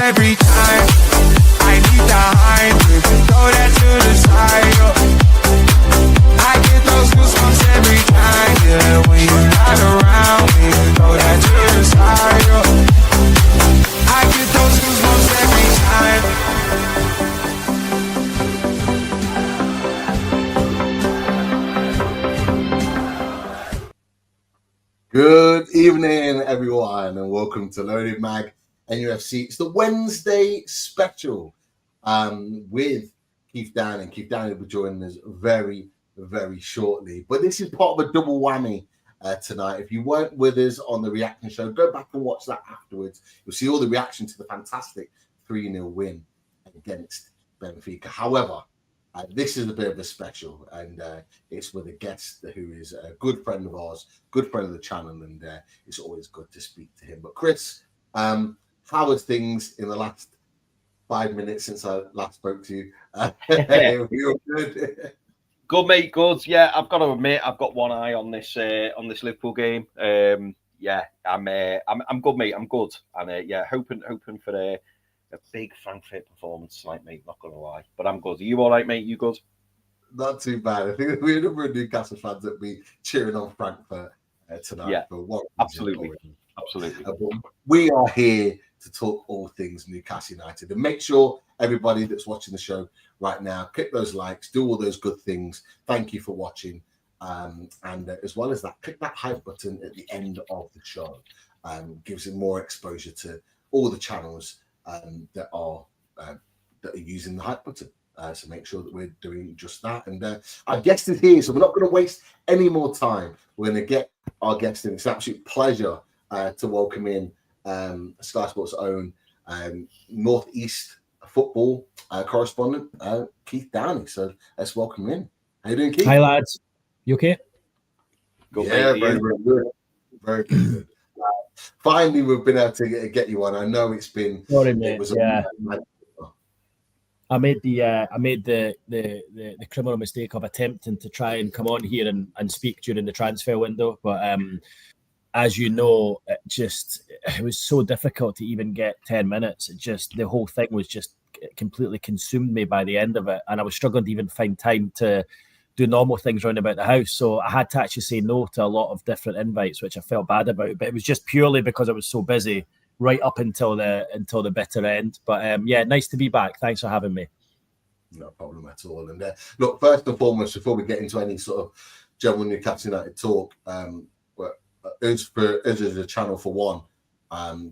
every time. I need the high, throw that to the side. I get those goosebumps every time, yeah. When you're not around me, throw that to the side. I get those goosebumps every time. Good evening, everyone, and welcome to Loaded Mag NUFC. It's the Wednesday special with Keith Downie. Keith Downie will be joining us very, very shortly. But this is part of a double whammy tonight. If you weren't with us on the reaction show, go back and watch that afterwards. You'll see all the reaction to the fantastic 3-0 win against Benfica. However, this is a bit of a special, and it's with a guest who is a good friend of ours, good friend of the channel, and it's always good to speak to him. But Chris, how are things in the last 5 minutes since I last spoke to you? You're good. Good, mate. Good. Yeah, I've got to admit, I've got one eye on this Liverpool game. Yeah, I'm good, mate. I'm good, and yeah, hoping for a big Frankfurt performance tonight, mate. Not gonna lie, but I'm good. Are you all right, mate? You good? Not too bad. I think we're a number of Newcastle fans that be cheering on Frankfurt tonight. Yeah, for what absolutely. We are here to talk all things Newcastle United, and make sure everybody that's watching the show right now, click those likes, do all those good things. Thank you for watching, and as well as that, click that hype button at the end of the show. Gives it more exposure to all the channels that are using the hype button. So make sure that we're doing just that. And our guest is here, so we're not going to waste any more time. We're going to get our guest in. It's an absolute pleasure to welcome in Sky Sports' own Northeast football correspondent, Keith Downie. So let's welcome him in. How you doing, Keith? Hi, lads. You okay? Good, yeah, very good. Very good. Finally, we've been able to get you on. I know it's been. Sorry, mate. It was I made the criminal mistake of attempting to try and come on here and speak during the transfer window, but as you know, it was so difficult to even get 10 minutes. The whole thing was just completely consumed me by the end of it, and I was struggling to even find time to do normal things around about the house. So I had to actually say no to a lot of different invites, which I felt bad about. But it was just purely because I was so busy right up until the bitter end. But yeah, nice to be back. Thanks for having me. No problem at all. And look, first and foremost, before we get into any sort of general Newcastle United talk, as a channel for one,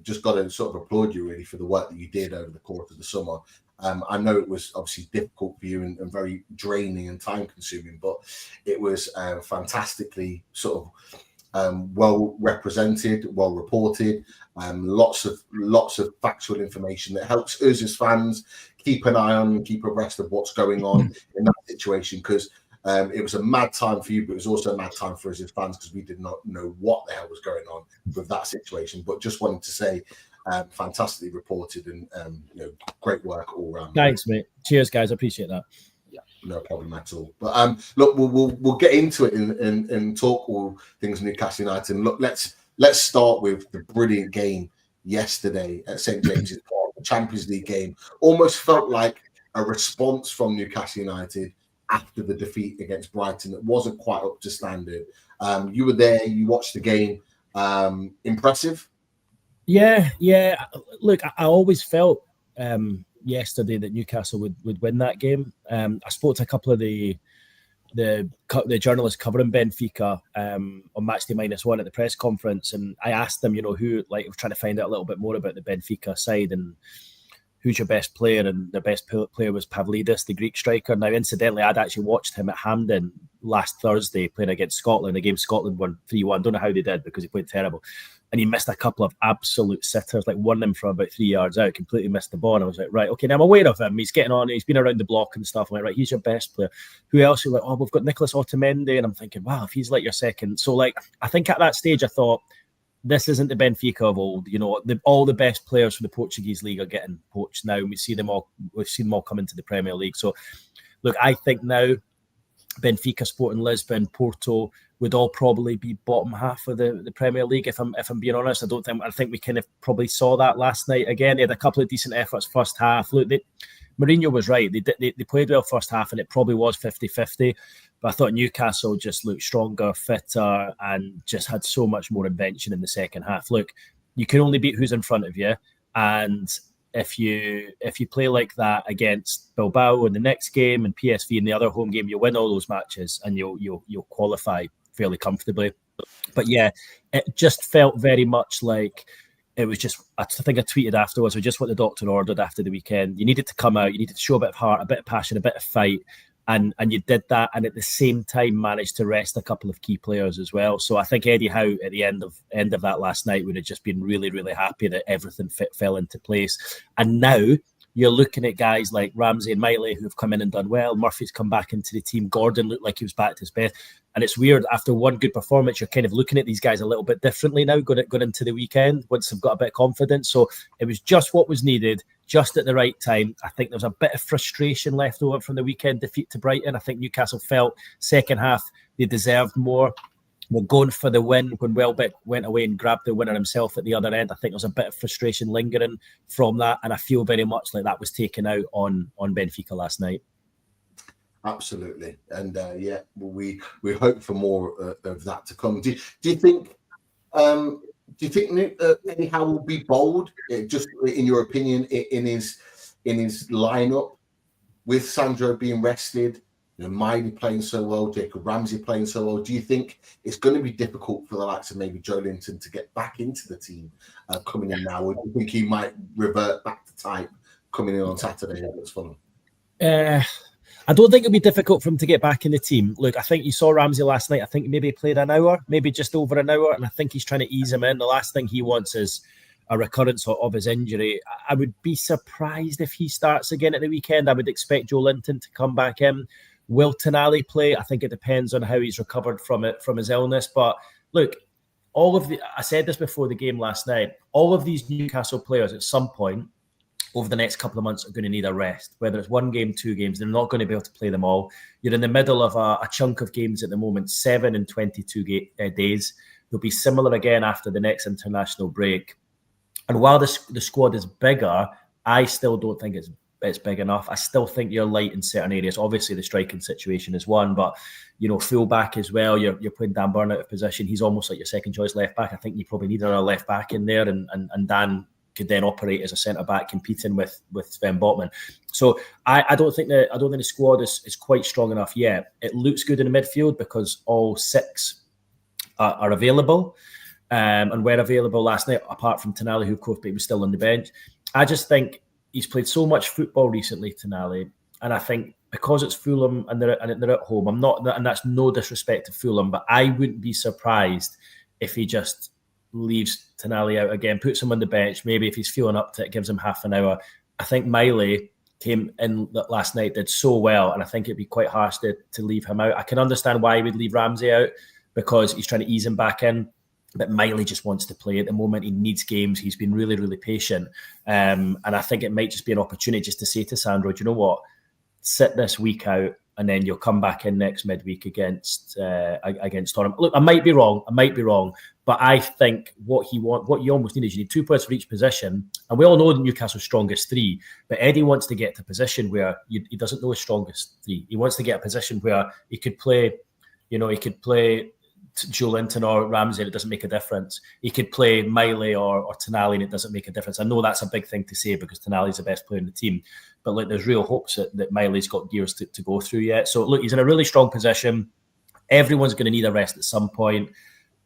just got to sort of applaud you really for the work that you did over the course of the summer. I know it was obviously difficult for you and very draining and time consuming, but it was fantastically sort of well represented, well reported, lots of factual information that helps us as fans keep an eye on and keep abreast of what's going on in that situation, because it was a mad time for you, but it was also a mad time for us as fans because we did not know what the hell was going on with that situation. But just wanted to say, fantastically reported and great work all around. Thanks, mate. Cheers, guys. I appreciate that. Yeah, no problem at all. But look, we'll get into it and talk all things Newcastle United. And look, let's start with the brilliant game yesterday at St James's Park, the Champions League game. Almost felt like a response from Newcastle United after the defeat against Brighton. It wasn't quite up to standard. You were there, you watched the game. Impressive? Yeah. Look, I always felt yesterday that Newcastle would win that game. I spoke to a couple of the journalists covering Benfica on Matchday -1 at the press conference, and I asked them, who, like, trying to find out a little bit more about the Benfica side and who's your best player, and their best player was Pavlidis, the Greek striker. Now, incidentally, I'd actually watched him at Hampden last Thursday playing against Scotland, a game Scotland won 3-1. Don't know how they did because he played terrible. And he missed a couple of absolute sitters, like one of them from about 3 yards out, completely missed the ball. And I was like, right, okay, now I'm aware of him. He's getting on, he's been around the block and stuff. I'm like, right, he's your best player. Who else? You're like, oh, we've got Nicholas Woltemade. And I'm thinking, wow, if he's like your second. So, like, I think at that stage I thought, this isn't the Benfica of old. All the best players from the Portuguese league are getting poached now. And we've seen them all come into the Premier League. So, look, I think now Benfica, Sporting Lisbon, Porto, would all probably be bottom half of the Premier League. If I'm being honest, I think we kind of probably saw that last night again. They had a couple of decent efforts first half. Look, Mourinho was right. They played well first half, and it probably was 50-50. But I thought Newcastle just looked stronger, fitter, and just had so much more invention in the second half. Look, you can only beat who's in front of you, and if you play like that against Bilbao in the next game and PSV in the other home game, you win all those matches and you'll qualify fairly comfortably. But yeah, it just felt very much like it was just, I think I tweeted afterwards, it was just what the doctor ordered after the weekend. You needed to come out, you needed to show a bit of heart, a bit of passion, a bit of fight. And you did that, and at the same time managed to rest a couple of key players as well. So I think Eddie Howe at the end of that last night would have just been really, really happy that everything fell into place. And now you're looking at guys like Ramsey and Miley who have come in and done well. Murphy's come back into the team. Gordon looked like he was back to his best. And it's weird, after one good performance, you're kind of looking at these guys a little bit differently now, going into the weekend, once they've got a bit of confidence. So it was just what was needed, just at the right time. I think there was a bit of frustration left over from the weekend defeat to Brighton. I think Newcastle felt second half they deserved more. We're going for the win when Welbeck went away and grabbed the winner himself at the other end. I think there was a bit of frustration lingering from that, and I feel very much like that was taken out on Benfica last night. Absolutely, and we hope for more of that to come. Do you think Eddie Howe will be bold, just in your opinion, in his lineup, with Sandro being rested, Miley playing so well, Jacob Ramsey playing so well? Do you think it's going to be difficult for the likes of maybe Joe Linton to get back into the team coming in now, or do you think he might revert back to type coming in on Saturday against Fulham? I don't think it'll be difficult for him to get back in the team. Look, I think you saw Ramsey last night. I think maybe he played an hour, maybe just over an hour, and I think he's trying to ease him in. The last thing he wants is a recurrence of his injury. I would be surprised if he starts again at the weekend. I would expect Joe Linton to come back in. Will Tonali play? I think it depends on how he's recovered from his illness. But look, I said this before the game last night, all of these Newcastle players at some point over the next couple of months are going to need a rest, whether it's one game, 2 games. They're not going to be able to play them all. You're in the middle of a chunk of games at the moment, 7 and 22 days. They'll be similar again after the next international break. And while the squad is bigger, I still don't think it's big enough. I still think you're light in certain areas. Obviously, the striking situation is one, but fullback as well. You're putting Dan Burn out of position. He's almost like your second choice left back. I think you probably need another left back in there, and Dan could then operate as a centre back, competing with Sven Botman. So I don't think the squad is quite strong enough yet. It looks good in the midfield because all 6 are available, and were available last night, apart from Tonali, who of course was still on the bench. I just think he's played so much football recently, Tonali, and I think because it's Fulham and they're at home, and that's no disrespect to Fulham, but I wouldn't be surprised if he just leaves Tonali out again, puts him on the bench. Maybe if he's feeling up to it, gives him half an hour. I think Miley came in last night, did so well, and I think it'd be quite harsh to leave him out. I can understand why he would leave Ramsey out, because he's trying to ease him back in. But Miley just wants to play at the moment. He needs games. He's been really, really patient. And I think it might just be an opportunity just to say to Sandro, do you know what? Sit this week out, and then you'll come back in next midweek against Tottenham. Look, I might be wrong, but I think what you almost need is you need 2 players for each position. And we all know Newcastle's strongest 3, but Eddie wants to get to a position where he doesn't know his strongest 3. He wants to get a position where he could play, Joe Linton or Ramsey, and it doesn't make a difference. He could play Miley or Tonali, and it doesn't make a difference. I know that's a big thing to say because Tonali's the best player in the team, but there's real hopes that Miley's got gears to go through yet. So look, he's in a really strong position. Everyone's going to need a rest at some point.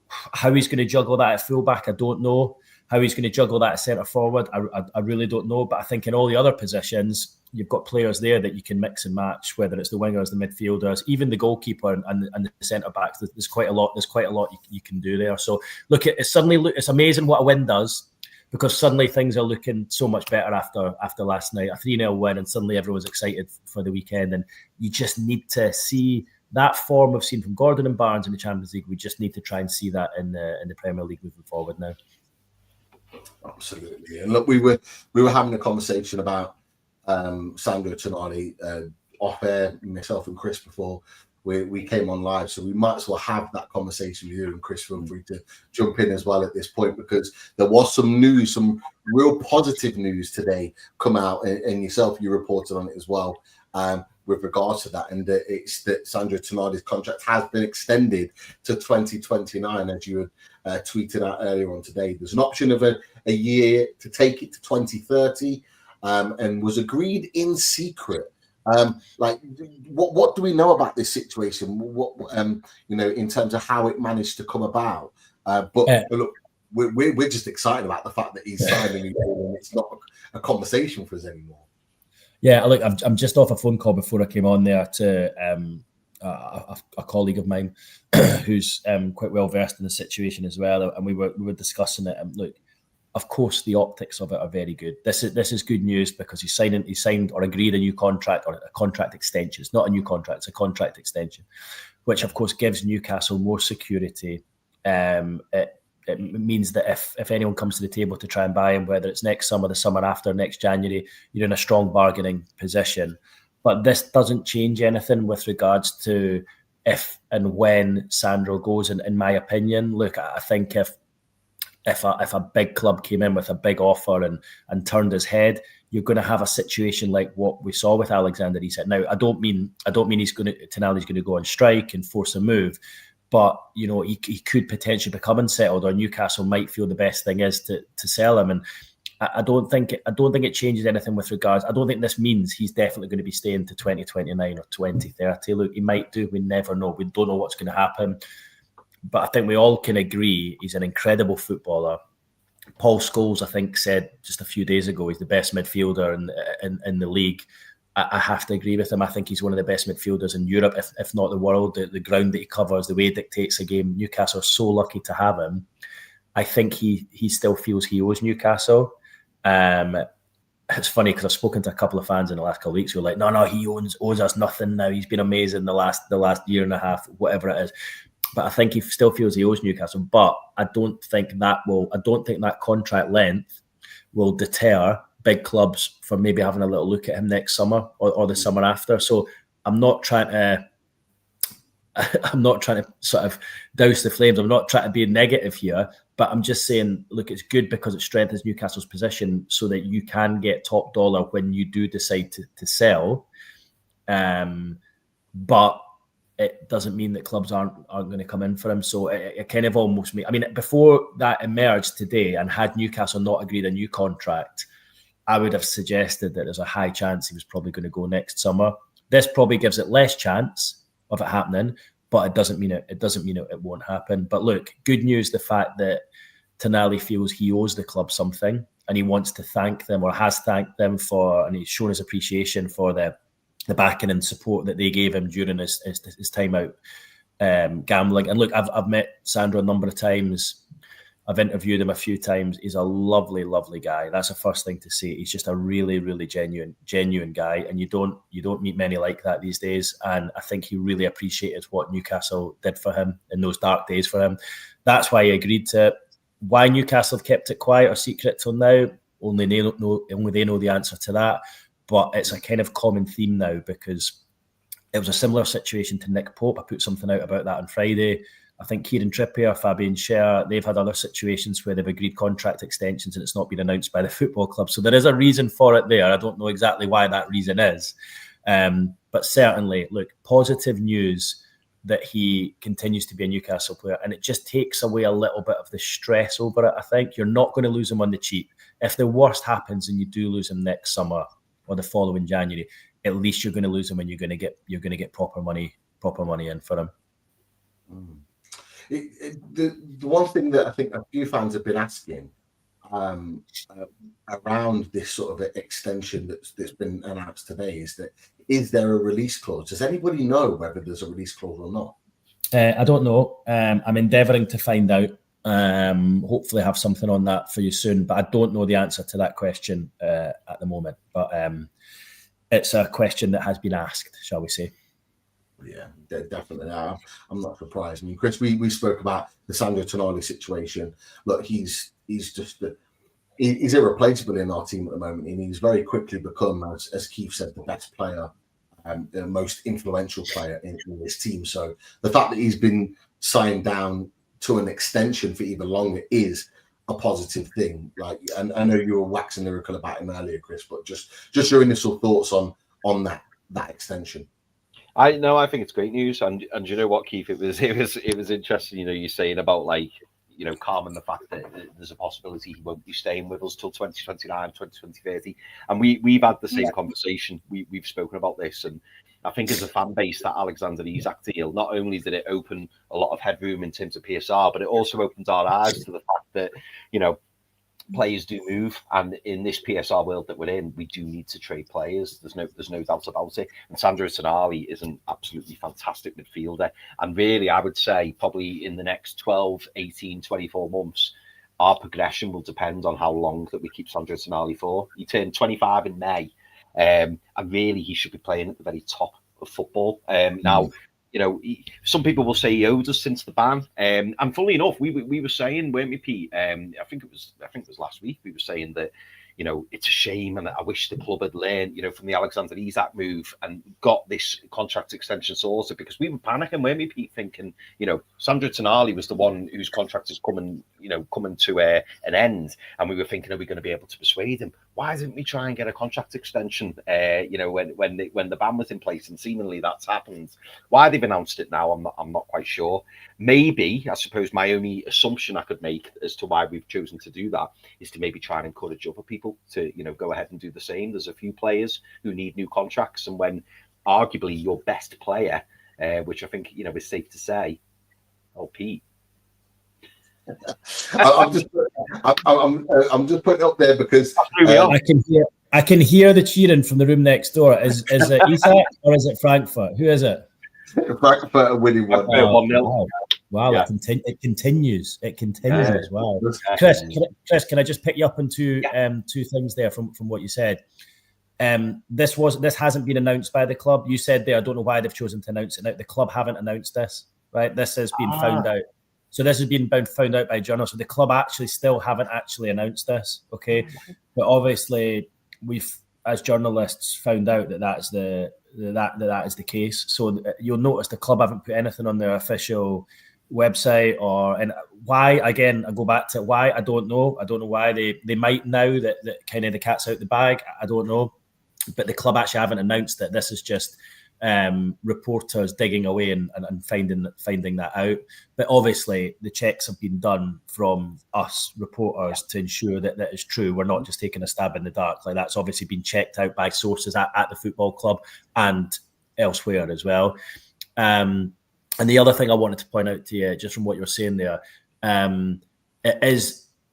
How he's going to juggle that at fullback, I don't know. How he's going to juggle that at centre forward, I really don't know. But I think in all the other positions, you've got players there that you can mix and match, whether it's the wingers, the midfielders, even the goalkeeper and the centre backs. There's quite a lot. You can do there. So look, it's amazing what a win does, because suddenly things are looking so much better after last night. A 3-0 win, and suddenly everyone's excited for the weekend. And you just need to see that form we've seen from Gordon and Barnes in the Champions League. We just need to try and see that in the Premier League moving forward now. Absolutely. And look, we were having a conversation about Sandro Tonali off air, myself and Chris, before we came on live, so we might as well have that conversation with you. And Chris, feel free to jump in as well at this point, because there was some news, some real positive news today come out, and yourself, you reported on it as well, with regards to that, and it's that Sandro Tonali's contract has been extended to 2029, as you had tweeted out earlier on today. There's an option of a year to take it to 2030, and was agreed in secret. Like, what do we know about this situation? What in terms of how it managed to come about? But look, we're just excited about the fact that he's signed a new deal, and it's not a conversation for us anymore. Yeah, look, I'm just off a phone call before I came on there to a colleague of mine who's quite well versed in the situation as well, and we were discussing it. And look, of course, the optics of it are very good. This is good news because he signed or agreed a new contract, or a contract extension. It's not a new contract; it's a contract extension, which of course gives Newcastle more security. It means that if anyone comes to the table to try and buy him, whether it's next summer, the summer after, next January, you're in a strong bargaining position. But this doesn't change anything with regards to if and when Sandro goes. In my opinion, look, I think if a big club came in with a big offer and turned his head, you're going to have a situation like what we saw with Alexander Isak. Now, I don't mean Tonali's going to go on strike and force a move. But, he could potentially become unsettled, or Newcastle might feel the best thing is to sell him. And I don't think it changes anything with regards. I don't think this means he's definitely going to be staying to 2029 or 2030. Look, he might do. We never know. We don't know what's going to happen. But I think we all can agree he's an incredible footballer. Paul Scholes, I think, said just a few days ago he's the best midfielder in the league. I have to agree with him. I think he's one of the best midfielders in Europe, if not the world. The ground that he covers, the way he dictates a game. Newcastle are so lucky to have him. I think he still feels he owes Newcastle. It's funny because I've spoken to a couple of fans in the last couple of weeks who are like, no, he owes us nothing now. He's been amazing the last year and a half, whatever it is. But I think he still feels he owes Newcastle. But I don't think that contract length will deter big clubs from maybe having a little look at him next summer or the summer after. So I'm not trying to sort of douse the flames. I'm not trying to be negative here, but I'm just saying, look, it's good because it strengthens Newcastle's position so that you can get top dollar when you do decide to sell. But it doesn't mean that clubs aren't going to come in for him. So it kind of almost before that emerged today, and had Newcastle not agreed a new contract, I would have suggested that there's a high chance he was probably going to go next summer. This probably gives it less chance of it happening, but it doesn't mean it won't happen. But look, good news, the fact that Tonali feels he owes the club something, and he wants to thank them, or has thanked them for, and he's shown his appreciation for the backing and support that they gave him during his time out gambling. And look, I've met Sandro a number of times. I've interviewed him a few times. He's a lovely, lovely guy. That's the first thing to say. He's just a really, really genuine guy, and you don't meet many like that these days. And I think he really appreciated what Newcastle did for him in those dark days for him. That's why he agreed to it. Why Newcastle have kept it quiet or secret till now, only they know the answer to that. But it's a kind of common theme now, because it was a similar situation to Nick Pope. I put something out about that on Friday. I think Kieran Trippier, Fabian Schär, they've had other situations where they've agreed contract extensions and it's not been announced by the football club. So there is a reason for it there. I don't know exactly why that reason is. But certainly, look, positive news that he continues to be a Newcastle player. And it just takes away a little bit of the stress over it, I think. You're not going to lose him on the cheap. If the worst happens and you do lose him next summer or the following January, at least you're going to lose him and you're going to get proper money in for him. The one thing that I think a few fans have been asking around this sort of extension that's been announced today is there a release clause? Does anybody know whether there's a release clause or not? I don't know. I'm endeavouring to find out. Hopefully have something on that for you soon, but I don't know the answer to that question at the moment. But it's a question that has been asked, shall we say. Yeah, definitely. I'm not surprised. I mean, Chris, we spoke about the Sandro Tonali situation. Look, he's just he's irreplaceable in our team at the moment, and he's very quickly become, as Keith said, the best player the most influential player in this team. So the fact that he's been signed down to an extension for even longer is a positive thing. Like, and I know you were waxing lyrical about him earlier, Chris, but just your initial thoughts on that extension. I think it's great news, and you know what, Keith, it was interesting. You know, you're saying about, like, you know, calming the fact that there's a possibility he won't be staying with us till 2029, 2030, and we've had the same conversation. We've spoken about this, and I think as a fan base, that Alexander Isak deal, not only did it open a lot of headroom in terms of PSR, but it also opened our eyes to the fact that, you know, players do move, and in this PSR world that we're in, we do need to trade players. There's no doubt about it. And Sandro Tonali is an absolutely fantastic midfielder, and really, I would say probably in the next 12, 18, 24 months, our progression will depend on how long that we keep Sandro Tonali for. He turned 25 in May, and really he should be playing at the very top of football. Now, you know, some people will say he owed us since the ban, and funnily enough, we were saying, weren't we, Pete? I think it was last week. We were saying that, you know, it's a shame, and I wish the club had learned, you know, from the Alexander Isak move and got this contract extension sorted, because we were panicking, weren't we, Pete, thinking, you know, Sandro Tonali was the one whose contract is coming to an end, and we were thinking, are we going to be able to persuade him? Why didn't we try and get a contract extension? You know, when the ban was in place, and seemingly that's happened. Why they've announced it now, I'm not quite sure. Maybe, I suppose, my only assumption I could make as to why we've chosen to do that is to maybe try and encourage other people to, you know, go ahead and do the same. There's a few players who need new contracts, and when arguably your best player, which I think, you know, is safe to say, Pete. I'm just putting it up there because I can hear the cheering from the room next door. Is it Isak or is it Frankfurt? Who is it? Frankfurt are winning 1-0. Wow, yeah. It continues. As well. Chris, can I just pick you up on two things there from what you said? This hasn't been announced by the club. You said there, I don't know why they've chosen to announce it now. The club haven't announced this, right? This has been found out. So this has been found out by journalists. So the club actually still haven't actually announced this, okay? But obviously, we've, as journalists, found out that is the case. So you'll notice the club haven't put anything on their official website, and why, again, I go back to why, I don't know why they might now that kind of the cat's out the bag. I don't know, but the club actually haven't announced that. This is just reporters digging away and finding that out. But obviously the checks have been done from us reporters to ensure that is true. We're not just taking a stab in the dark. Like, that's obviously been checked out by sources at the football club and elsewhere as well. And the other thing I wanted to point out to you, just from what you were saying there,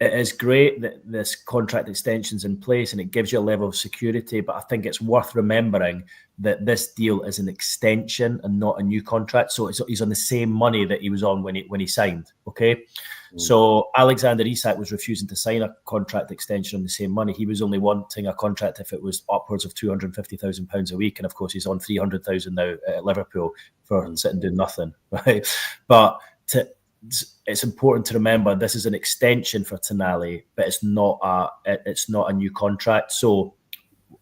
it is great that this contract extension's in place and it gives you a level of security, but I think it's worth remembering that this deal is an extension and not a new contract. So he's on the same money that he was on when he signed, okay? So Alexander Isak was refusing to sign a contract extension on the same money. He was only wanting a contract if it was upwards of £250,000 a week, and of course he's on £300,000 now at Liverpool for sitting doing nothing, right? But it's important to remember this is an extension for Tonali, but it's not a new contract. So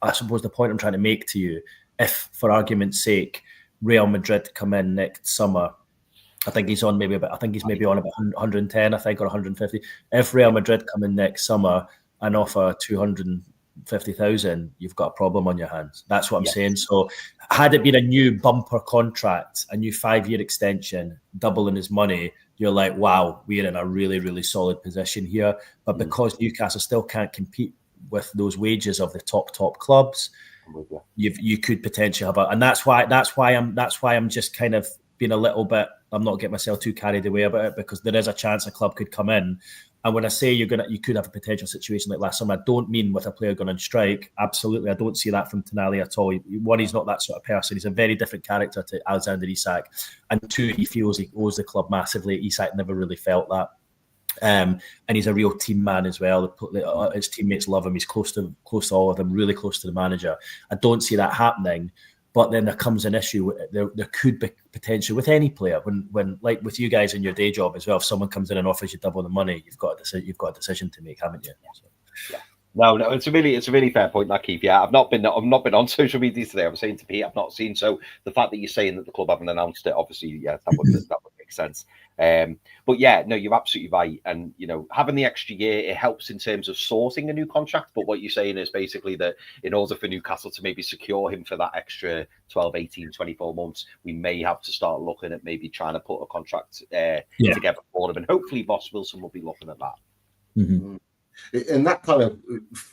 I suppose the point I'm trying to make to you, if for argument's sake Real Madrid come in next summer, I think he's maybe on about 110, I think, or 150. If Real Madrid come in next summer and offer 250,000, you've got a problem on your hands. That's what I'm saying. So had it been a new bumper contract, a new 5-year extension, doubling his money, you're like, wow, we're in a really, really solid position here. But because Newcastle still can't compete with those wages of the top clubs, you could potentially have and that's why I'm just kind of being a little bit, I'm not getting myself too carried away about it, because there is a chance a club could come in. And when I say you could have a potential situation like last summer, I don't mean with a player going on strike. Absolutely, I don't see that from Tonali at all. One, he's not that sort of person. He's a very different character to Alexander Isak. And two, he feels he owes the club massively. Isak never really felt that. And he's a real team man as well. His teammates love him. He's close to all of them, really close to the manager. I don't see that happening. But then there comes an issue. There could be potential with any player when like with you guys in your day job as well. If someone comes in and offers you double the money, you've got a decision to make, haven't you? So. No, it's a really fair point, that Keith. Yeah, I've not been on social media today. I was saying to Pete, I've not seen. So the fact that you're saying that the club haven't announced it, obviously, yeah, that would make sense. But yeah, no, you're absolutely right. And having the extra year, it helps in terms of sorting a new contract. But what you're saying is basically that in order for Newcastle to maybe secure him for that extra 12, 18, 24 months, we may have to start looking at maybe trying to put a contract together for him. And hopefully Ross Wilson will be looking at that. Mm-hmm. And that kind of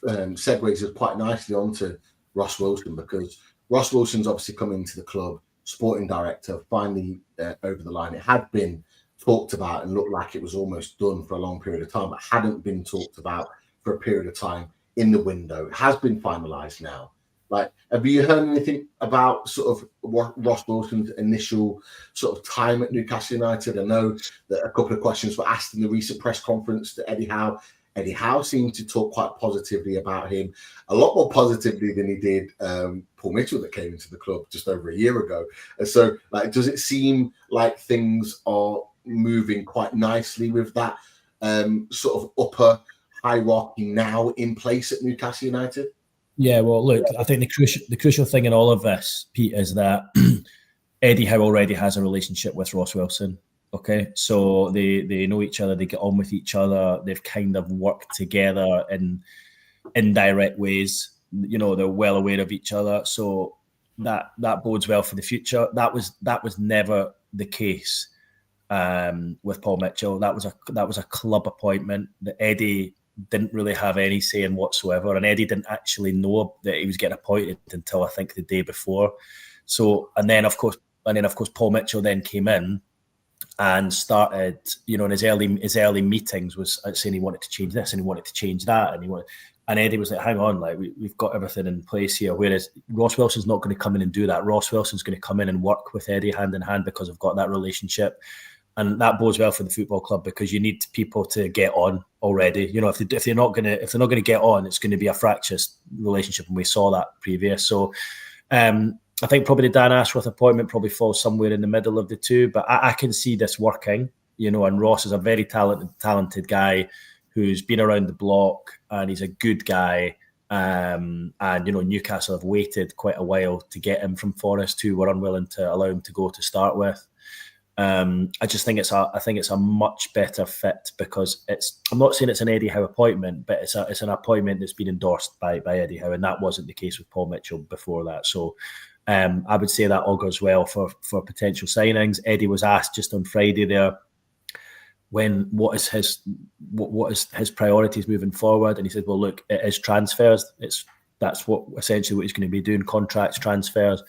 segues us quite nicely onto Ross Wilson, because Ross Wilson's obviously come into the club, sporting director, finally over the line. It had been talked about and looked like it was almost done for a long period of time, but hadn't been talked about for a period of time in the window. It has been finalised now. Like, have you heard anything about sort of what Ross Wilson's initial sort of time at Newcastle United? I know that a couple of questions were asked in the recent press conference to Eddie Howe. Eddie Howe seemed to talk quite positively about him, a lot more positively than he did Paul Mitchell, that came into the club just over a year ago. And so, like, does it seem like things are moving quite nicely with that sort of upper hierarchy now in place at Newcastle United? Yeah, well, look, I think the crucial thing in all of this, Pete, is that Eddie Howe already has a relationship with Ross Wilson. Okay, so they know each other, they get on with each other, they've kind of worked together in indirect ways. They're well aware of each other, so that bodes well for the future. That was never the case with Paul Mitchell. That was a club appointment that Eddie didn't really have any say in whatsoever, and Eddie didn't actually know that he was getting appointed until I think the day before. So, and then of course Paul Mitchell then came in and started, in his early meetings was saying he wanted to change this and he wanted to change that, and Eddie was like, hang on, like we've got everything in place here. Whereas Ross Wilson's not going to come in and do that. Ross Wilson's going to come in and work with Eddie hand in hand because we've got that relationship, and that bodes well for the football club, because you need people to get on already. If they're not going to get on, it's going to be a fractious relationship, and we saw that previous. So. I think probably the Dan Ashworth appointment probably falls somewhere in the middle of the two, but I can see this working, and Ross is a very talented guy who's been around the block, and he's a good guy. And Newcastle have waited quite a while to get him from Forest, who were unwilling to allow him to go to start with. I just think it's a much better fit, because I'm not saying it's an Eddie Howe appointment, but it's an appointment that's been endorsed by Eddie Howe, and that wasn't the case with Paul Mitchell before that. So I would say that augurs well for potential signings. Eddie was asked just on Friday there what is his priorities moving forward, and he said, well, look, it is transfers. That's essentially what he's going to be doing, contracts, transfers.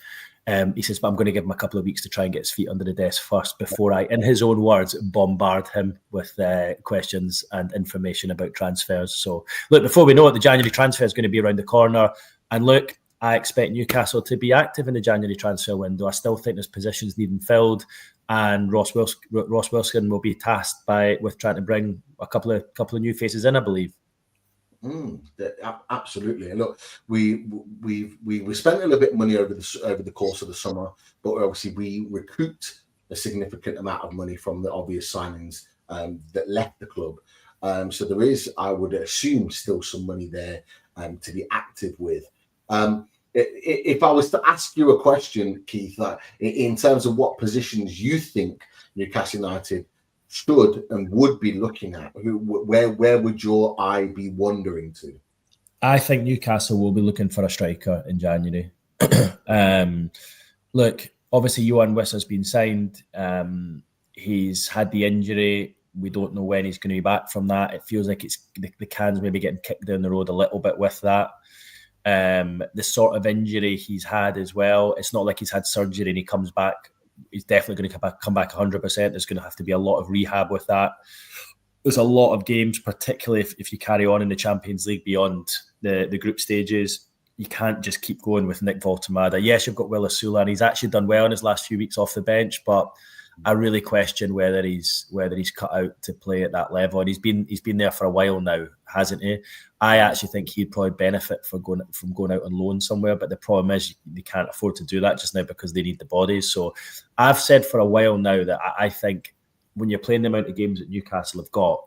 He says, but I'm going to give him a couple of weeks to try and get his feet under the desk first before I, in his own words, bombard him with questions and information about transfers. So, look, before we know it, the January transfer is going to be around the corner. And look, I expect Newcastle to be active in the January transfer window. I still think there's positions needing filled, and Ross Wilson will be tasked with trying to bring a couple of new faces in, I believe. Absolutely. And look, we spent a little bit of money over the course of the summer, but obviously we recouped a significant amount of money from the obvious signings that left the club. So there is, I would assume, still some money there to be active with. If I was to ask you a question, Keith, in terms of what positions you think Newcastle United should and would be looking at, where would your eye be wandering to? I think Newcastle will be looking for a striker in January. Look, obviously Johan Wissa's been signed. He's had the injury. We don't know when he's going to be back from that. It feels like it's the can's maybe getting kicked down the road a little bit with that. The sort of injury he's had as well, it's not like he's had surgery and he comes back. He's definitely going to come back 100%. There's going to have to be a lot of rehab with that. There's a lot of games, particularly if you carry on in the Champions League beyond the group stages. You can't just keep going with Nick Woltemade. Yes, you've got Will Asula, and he's actually done well in his last few weeks off the bench, but I really question whether he's cut out to play at that level. And he's been there for a while now, hasn't he? I actually think he'd probably benefit from going out on loan somewhere, but the problem is they can't afford to do that just now because they need the bodies. So I've said for a while now that I think when you're playing the amount of games that Newcastle have got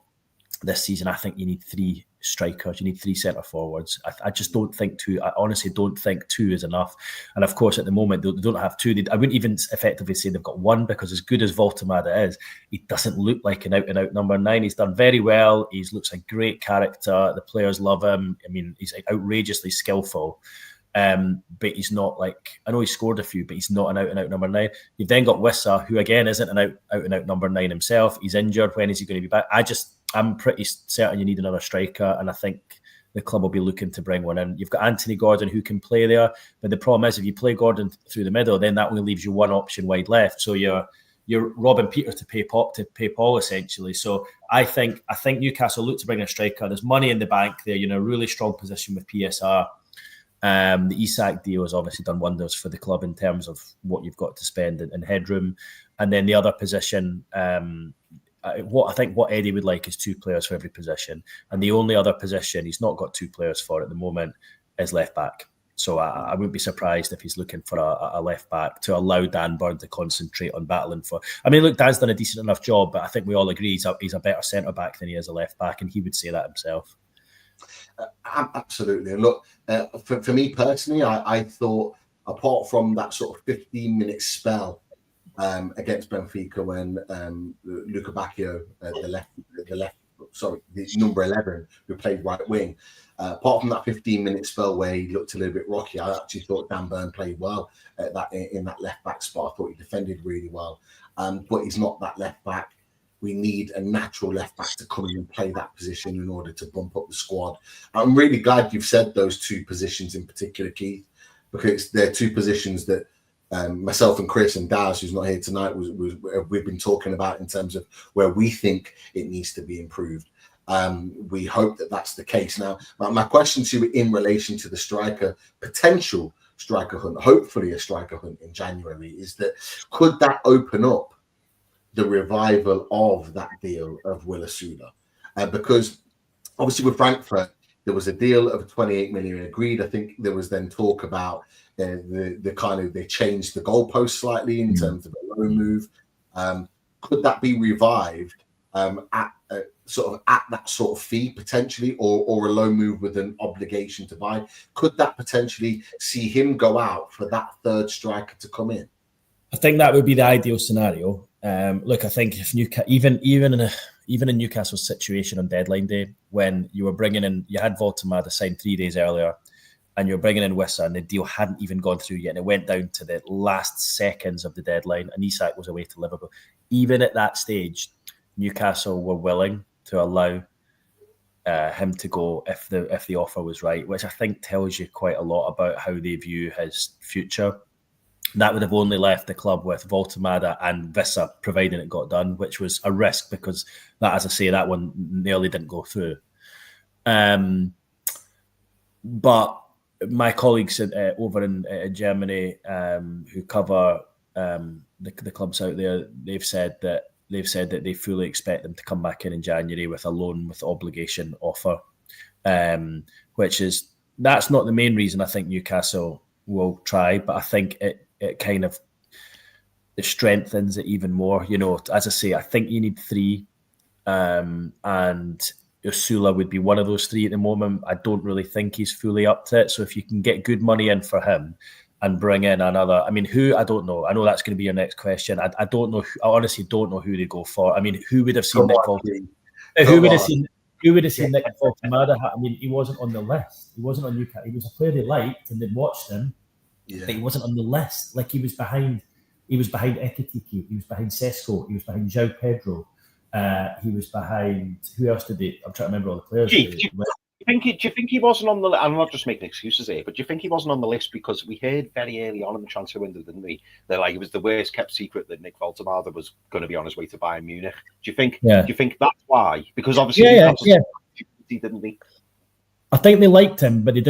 this season, I think you need 3 strikers. You need 3 centre forwards. I just don't think two. I honestly don't think 2 is enough. And of course, at the moment, they don't have 2. I wouldn't even effectively say they've got 1, because as good as Woltemade is, he doesn't look like an out-and-out number 9. He's done very well. He looks a great character. The players love him. I mean, he's outrageously skillful. But he's not like, I know he scored a few, but he's not an out-and-out number 9. You've then got Wissa, who again isn't an out-and-out number 9 himself. He's injured. When is he going to be back? I'm pretty certain you need another striker, and I think the club will be looking to bring one in. You've got Anthony Gordon who can play there, but the problem is if you play Gordon through the middle, then that only leaves you one option wide left. So you're robbing Peter to pay Paul essentially. So I think Newcastle look to bring a striker. There's money in the bank there. You're in a really strong position with PSR. The Isak deal has obviously done wonders for the club in terms of what you've got to spend in headroom. And then the other position, what Eddie would like is 2 players for every position. And the only other position he's not got 2 players for at the moment is left back. So I wouldn't be surprised if he's looking for a left back to allow Dan Burn to concentrate on battling for. I mean, look, Dan's done a decent enough job, but I think we all agree he's a better centre back than he is a left back, and he would say that himself. Absolutely. And look, for me personally, I thought, apart from that sort of 15-minute spell against Benfica when Luca Bacchio, the number 11, who played right wing, apart from that 15-minute spell where he looked a little bit rocky, I actually thought Dan Burn played well in that left back spot. I thought he defended really well, but he's not that left back. We need a natural left back to come in and play that position in order to bump up the squad. I'm really glad you've said those 2 positions in particular, Keith, because they're 2 positions that myself and Chris and Daz, who's not here tonight, we've been talking about in terms of where we think it needs to be improved. We hope that that's the case. Now, my question to you in relation to the potential striker hunt, hopefully a striker hunt in January, is that could that open up the revival of that deal of Will Asula? Because obviously with Frankfurt, there was a deal of 28 million agreed. I think there was then talk about they changed the goalpost slightly in terms of a loan move. Could that be revived at that sort of fee potentially, or a loan move with an obligation to buy? Could that potentially see him go out for that 3rd striker to come in? I think that would be the ideal scenario. Look, I think if even in Newcastle's situation on deadline day, when you were bringing in, you had Woltemade signed 3 days earlier, and you're bringing in Wissa, and the deal hadn't even gone through yet, and it went down to the last seconds of the deadline, and Isak was away to Liverpool. Even at that stage, Newcastle were willing to allow him to go if the offer was right, which I think tells you quite a lot about how they view his future. That would have only left the club with Woltemade and Wissa, providing it got done, which was a risk because that, as I say, that one nearly didn't go through. But my colleagues over in Germany who cover the clubs out there, they've said that they fully expect them to come back in January with a loan with obligation offer, that's not the main reason I think Newcastle will try, but I think it kind of strengthens it even more. You know, as I say, I think you need 3, and Asula would be one of those 3 at the moment. I don't really think he's fully up to it. So if you can get good money in for him and bring in another, I mean, who, I don't know. I know that's going to be your next question. I don't know. I honestly don't know who they go for. I mean, who would have seen Nick Woltemade? Who would have seen Nick Woltemade? I mean, he wasn't on the list. He wasn't on Newcastle. He was a player they liked and they'd watched him. Yeah. But he wasn't on the list. Like he was behind Ekitike, he was behind Sesko, he was behind João Pedro, he was behind, who else did they? I'm trying to remember all the players. Do you think he wasn't on the list? I'm not just making excuses here, but do you think he wasn't on the list because we heard very early on in the transfer window, didn't we? That like it was the worst kept secret that Nick Woltemade was going to be on his way to Bayern Munich. Do you think? Yeah. Do you think that's why? Because obviously, didn't he? I think they liked him, but they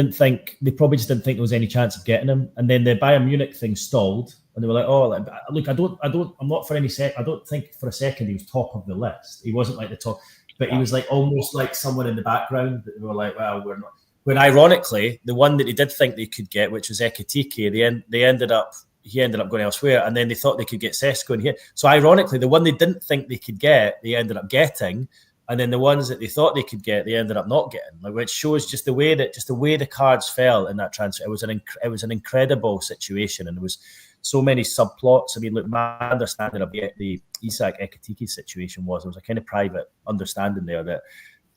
probably just didn't think there was any chance of getting him. And then the Bayern Munich thing stalled, and they were like, "Oh, look, I'm not for any sec. I don't think for a second he was top of the list. He wasn't like the top, but he was like almost like someone in the background that they were like, well, we're not." When ironically, the one that they did think they could get, which was Ekitike, he ended up going elsewhere, and then they thought they could get Sesko in here. So ironically, the one they didn't think they could get, they ended up getting. And then the ones that they thought they could get, they ended up not getting, like, which shows just the way the cards fell in that transfer. It was an incredible situation, and there was so many subplots. I mean, look, my understanding of the Isak Ekitike situation was there was a kind of private understanding there that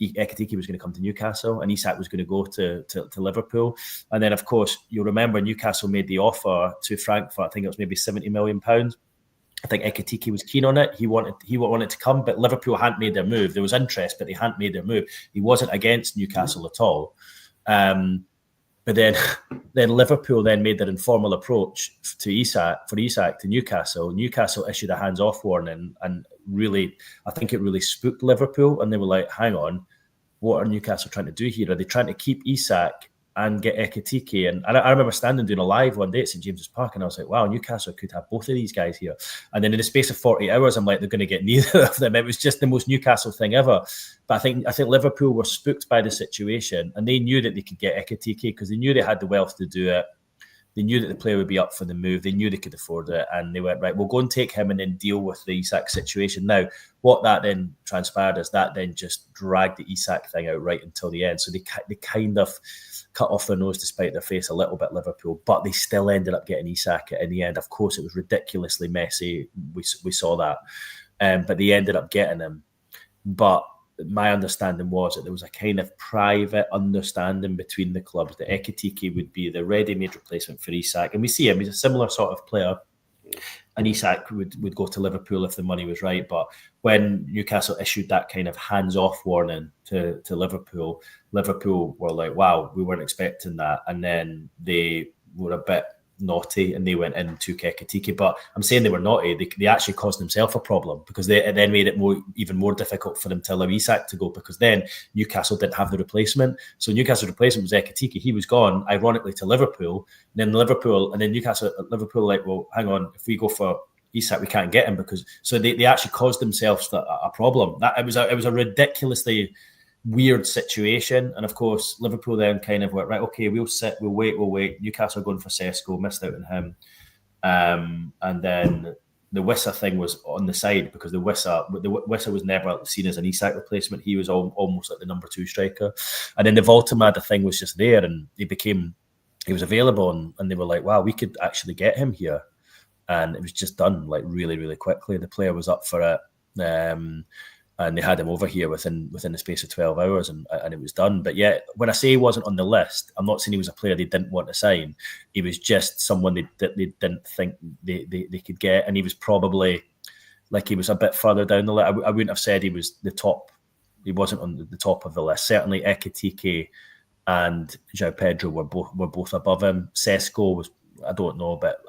Ekitike was going to come to Newcastle and Isak was going to go to Liverpool. And then, of course, you'll remember Newcastle made the offer to Frankfurt. I think it was maybe £70 million. I think Ekitike was keen on it. He wanted to come, but Liverpool hadn't made their move. There was interest, but they hadn't made their move. He wasn't against Newcastle at all. But then Liverpool then made their informal approach to Isak to Newcastle. Newcastle issued a hands-off warning, and really, I think it really spooked Liverpool. And they were like, "Hang on, what are Newcastle trying to do here? Are they trying to keep Isak and get Ekitike?" And I remember standing doing a live one day at St James's Park, and I was like, "Wow, Newcastle could have both of these guys here." And then in the space of 40 hours, I'm like, "They're going to get neither of them." It was just the most Newcastle thing ever. But I think Liverpool were spooked by the situation, and they knew that they could get Ekitike because they knew they had the wealth to do it. They knew that the player would be up for the move. They knew they could afford it, and they went, right, we'll go and take him and then deal with the Isak situation. Now, what that then transpired is that then just dragged the Isak thing out right until the end. So they kind of cut off their nose to spite their face a little bit, Liverpool, but they still ended up getting Isak in the end. Of course, it was ridiculously messy. We saw that, but they ended up getting him. But my understanding was that there was a kind of private understanding between the clubs that Ekitike would be the ready-made replacement for Isak. And we see him, he's a similar sort of player. And Isak would go to Liverpool if the money was right. But when Newcastle issued that kind of hands-off warning to Liverpool, Liverpool were like, wow, we weren't expecting that. And then they were a bit naughty and they went in and took Ekitike. But I'm saying they were naughty. They actually caused themselves a problem because it then made it even more difficult for them to allow Isak to go, because then Newcastle didn't have the replacement. So Newcastle's replacement was Ekitike. He was gone, ironically, to Liverpool. And then Newcastle, Liverpool, like, well, hang on, if we go for Isak, we can't get him because. So they actually caused themselves a problem. That it was a ridiculously weird situation. And of course, Liverpool then kind of went, right, okay, we'll wait. Newcastle going for Sesko, missed out on him. And then the Wissa thing was on the side because the Wissa was never seen as an Isak replacement. He was almost like the number 2 striker. And then the Woltemade thing was just there, and he was available, and they were like, wow, we could actually get him here. And it was just done like really, really quickly. The player was up for it. And they had him over here within the space of 12 hours, and it was done. But yeah, when I say he wasn't on the list, I'm not saying he was a player they didn't want to sign. He was just someone they didn't think they could get, and he was probably like he was a bit further down the list. I wouldn't have said he was the top. He wasn't on the top of the list. Certainly, Ekitike and João Pedro were both above him. Sesko was, I don't know, but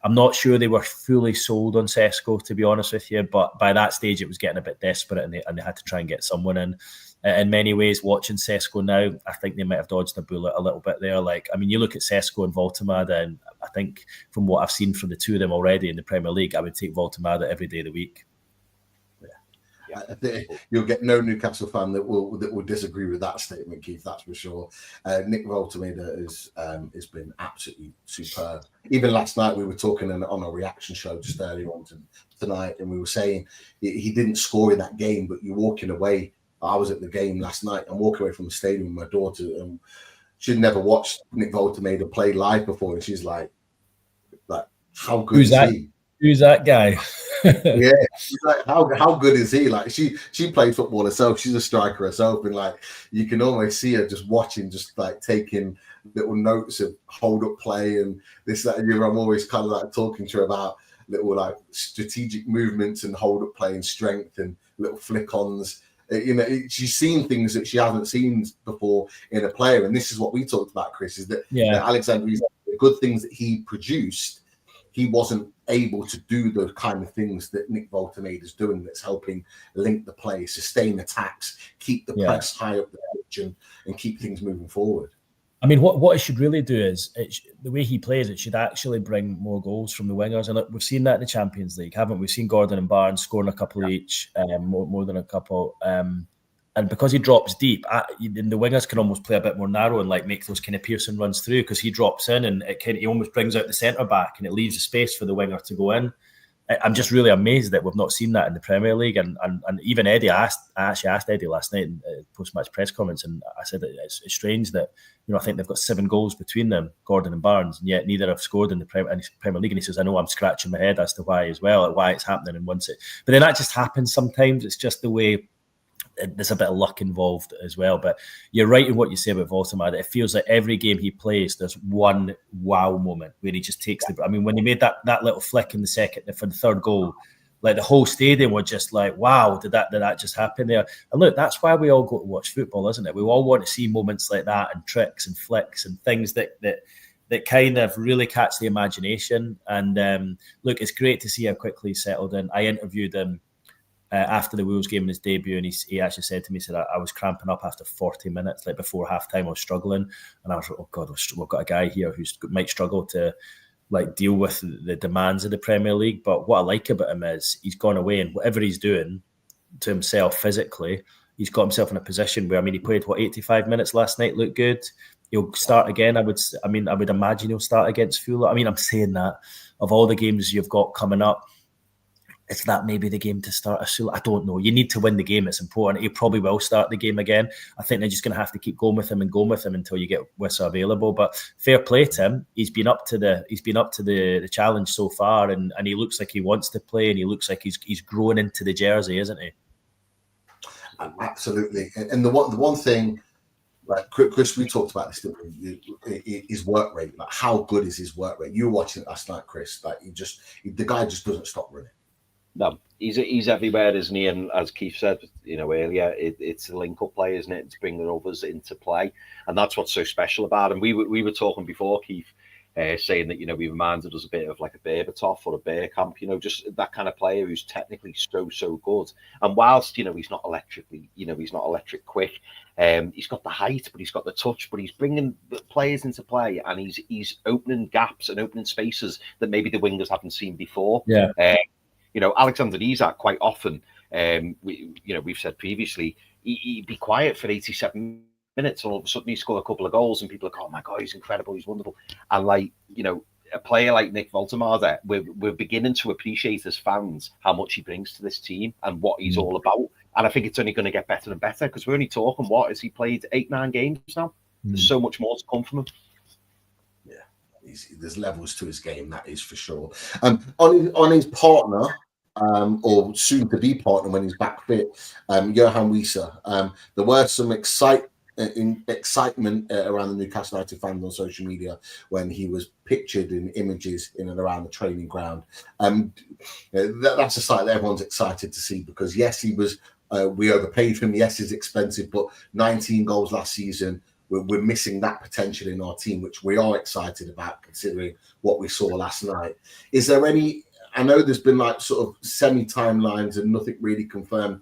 I'm not sure they were fully sold on Sesko, to be honest with you. But by that stage, it was getting a bit desperate, and they had to try and get someone in. In many ways, watching Sesko now, I think they might have dodged a bullet a little bit there. Like, I mean, you look at Sesko and Woltemade, and I think from what I've seen from the two of them already in the Premier League, I would take Woltemade every day of the week. You'll get no Newcastle fan that will disagree with that statement, Keith. That's for sure. Nick Woltemade has been absolutely superb. Even last night we were talking on a reaction show just earlier on tonight, and we were saying he didn't score in that game, but you're walking away. I was at the game last night. I'm walking away from the stadium with my daughter, and she'd never watched Nick Woltemade play live before, and she's like, how good is he? Who's that guy? Yeah, like, how good is he? Like, she played football herself. She's a striker herself, and like you can almost see her just watching, just like taking little notes of hold up play and this, that, and the other. I'm always kind of like talking to her about little like strategic movements and hold up play and strength and little flick-ons. You know, she's seen things that she hasn't seen before in a player, and this is what we talked about, Chris. Is that Alexander, the good things that he produced, he wasn't able to do the kind of things that Nick Woltemade is doing, that's helping link the play, sustain attacks, keep the press high up the pitch, and keep things moving forward. I mean, what it should really do is, the way he plays, it should actually bring more goals from the wingers. And look, we've seen that in the Champions League, haven't we? We've seen Gordon and Barnes scoring a couple each, more than a couple. And because he drops deep, the wingers can almost play a bit more narrow and like make those kind of Pearson runs through, because he drops in and he almost brings out the centre back and it leaves a space for the winger to go in. I'm just really amazed that we've not seen that in the Premier League. And even Eddie, I actually asked Eddie last night in post-match press comments, and I said that it's strange that, I think they've got 7 goals between them, Gordon and Barnes, and yet neither have scored in the Premier League. And he says, I know, I'm scratching my head as to why as well, why it's happening. And but then that just happens sometimes. It's just the way. There's a bit of luck involved as well, but you're right in what you say about Woltemade. It feels like every game he plays, there's one wow moment where he just takes the. I mean, when he made that little flick in for the third goal, like the whole stadium were just like, "Wow, did that just happen there?" And look, that's why we all go to watch football, isn't it? We all want to see moments like that and tricks and flicks and things that kind of really catch the imagination. And look, it's great to see how quickly he settled in. I interviewed him after the Wolves game in his debut, and he actually said to me, I was cramping up after 40 minutes, like before half-time, I was struggling, and I was like, oh God, we've got a guy here who might struggle to like deal with the demands of the Premier League. But what I like about him is he's gone away, and whatever he's doing to himself physically, he's got himself in a position where, he played 85 minutes last night, looked good. He'll start again. I would imagine he'll start against Fulham. I'm saying that of all the games you've got coming up, is that maybe the game to start a I don't know. You need to win the game. It's important. He probably will start the game again. I think they're just going to have to keep going with him until you get Wissa available. But fair play to him. He's been up to the challenge so far, and he looks like he wants to play, and he looks like he's growing into the jersey, isn't he? Absolutely. And the one thing, like Chris, we talked about this, his work rate. Like, how good is his work rate? You were watching it last night, Chris. Like, the guy just doesn't stop running. No, he's everywhere, isn't he? And as Keith said, earlier, it's a link-up play, isn't it? It's bringing others into play, and that's what's so special about him. We were talking before, Keith, saying that he reminded us a bit of like a Berbatov or a Bergkamp, just that kind of player who's technically so good. And whilst he's not electrically, he's not electric quick. He's got the height, but he's got the touch. But he's bringing the players into play, and he's opening gaps and opening spaces that maybe the wingers haven't seen before. Yeah. Alexander Isak quite often, we've said previously, he'd be quiet for 87 minutes, and all of a sudden he scored a couple of goals, and people are like, oh my God, he's incredible, he's wonderful. And a player like Nick Woltemade, we're beginning to appreciate as fans how much he brings to this team and what he's all about. And I think it's only going to get better and better, because we're only talking, has he played 8-9 games now? There's so much more to come from him. There's levels to his game, that is for sure. On his partner, or soon to be partner when he's back fit, Johan Wissa. There were some excitement around the Newcastle United fans on social media when he was pictured in images in and around the training ground. That's a sight that everyone's excited to see, because yes, he was. We overpaid him. Yes, he's expensive, but 19 goals last season. We're missing that potential in our team, which we are excited about, considering what we saw last night. Is there any? I know there's been like sort of semi-timelines and nothing really confirmed.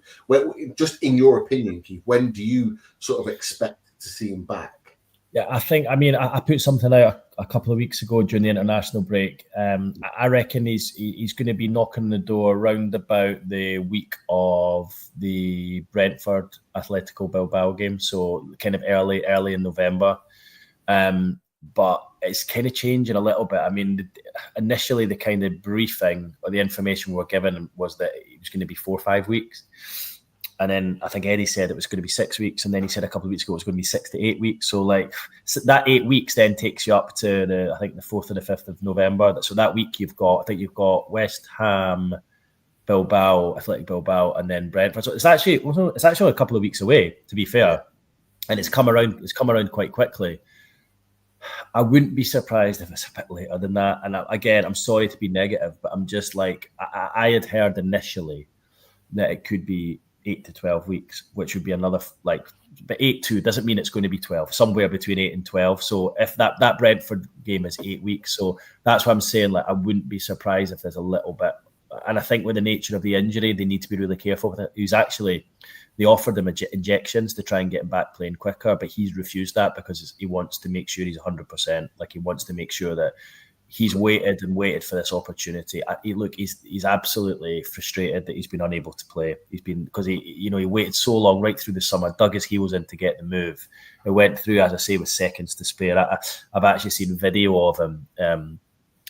Just in your opinion, Keith, when do you sort of expect to see him back? Yeah, I put something out a couple of weeks ago during the international break. I reckon he's going to be knocking on the door around about the week of the Brentford Atletico Bilbao game, so kind of early in November. But it's kind of changing a little bit. Initially the kind of briefing or the information we were given was that it was going to be 4 or 5 weeks. And then I think Eddie said it was going to be 6 weeks. And then he said a couple of weeks ago it was going to be 6 to 8 weeks. So that 8 weeks then takes you up to the 4th or the 5th of November. So that week you've got West Ham, Bilbao, Athletic Bilbao, and then Brentford. So it's actually a couple of weeks away, to be fair. And it's come around quite quickly. I wouldn't be surprised if it's a bit later than that. And again, I'm sorry to be negative, but I'm just like, I had heard initially that it could be 8 to 12 weeks, which would be another, but 8-2 doesn't mean it's going to be 12, somewhere between 8 and 12. So if that Brentford game is 8 weeks, so that's what I'm saying. I wouldn't be surprised if there's a little bit. And I think with the nature of the injury, they need to be really careful with it. They offered him injections to try and get him back playing quicker, but he's refused that because he wants to make sure he's 100%. He wants to make sure that he's waited for this opportunity. He's absolutely frustrated that he's been unable to play. Because he waited so long right through the summer, dug his heels in to get the move. It went through, as I say, with seconds to spare. I've actually seen video of him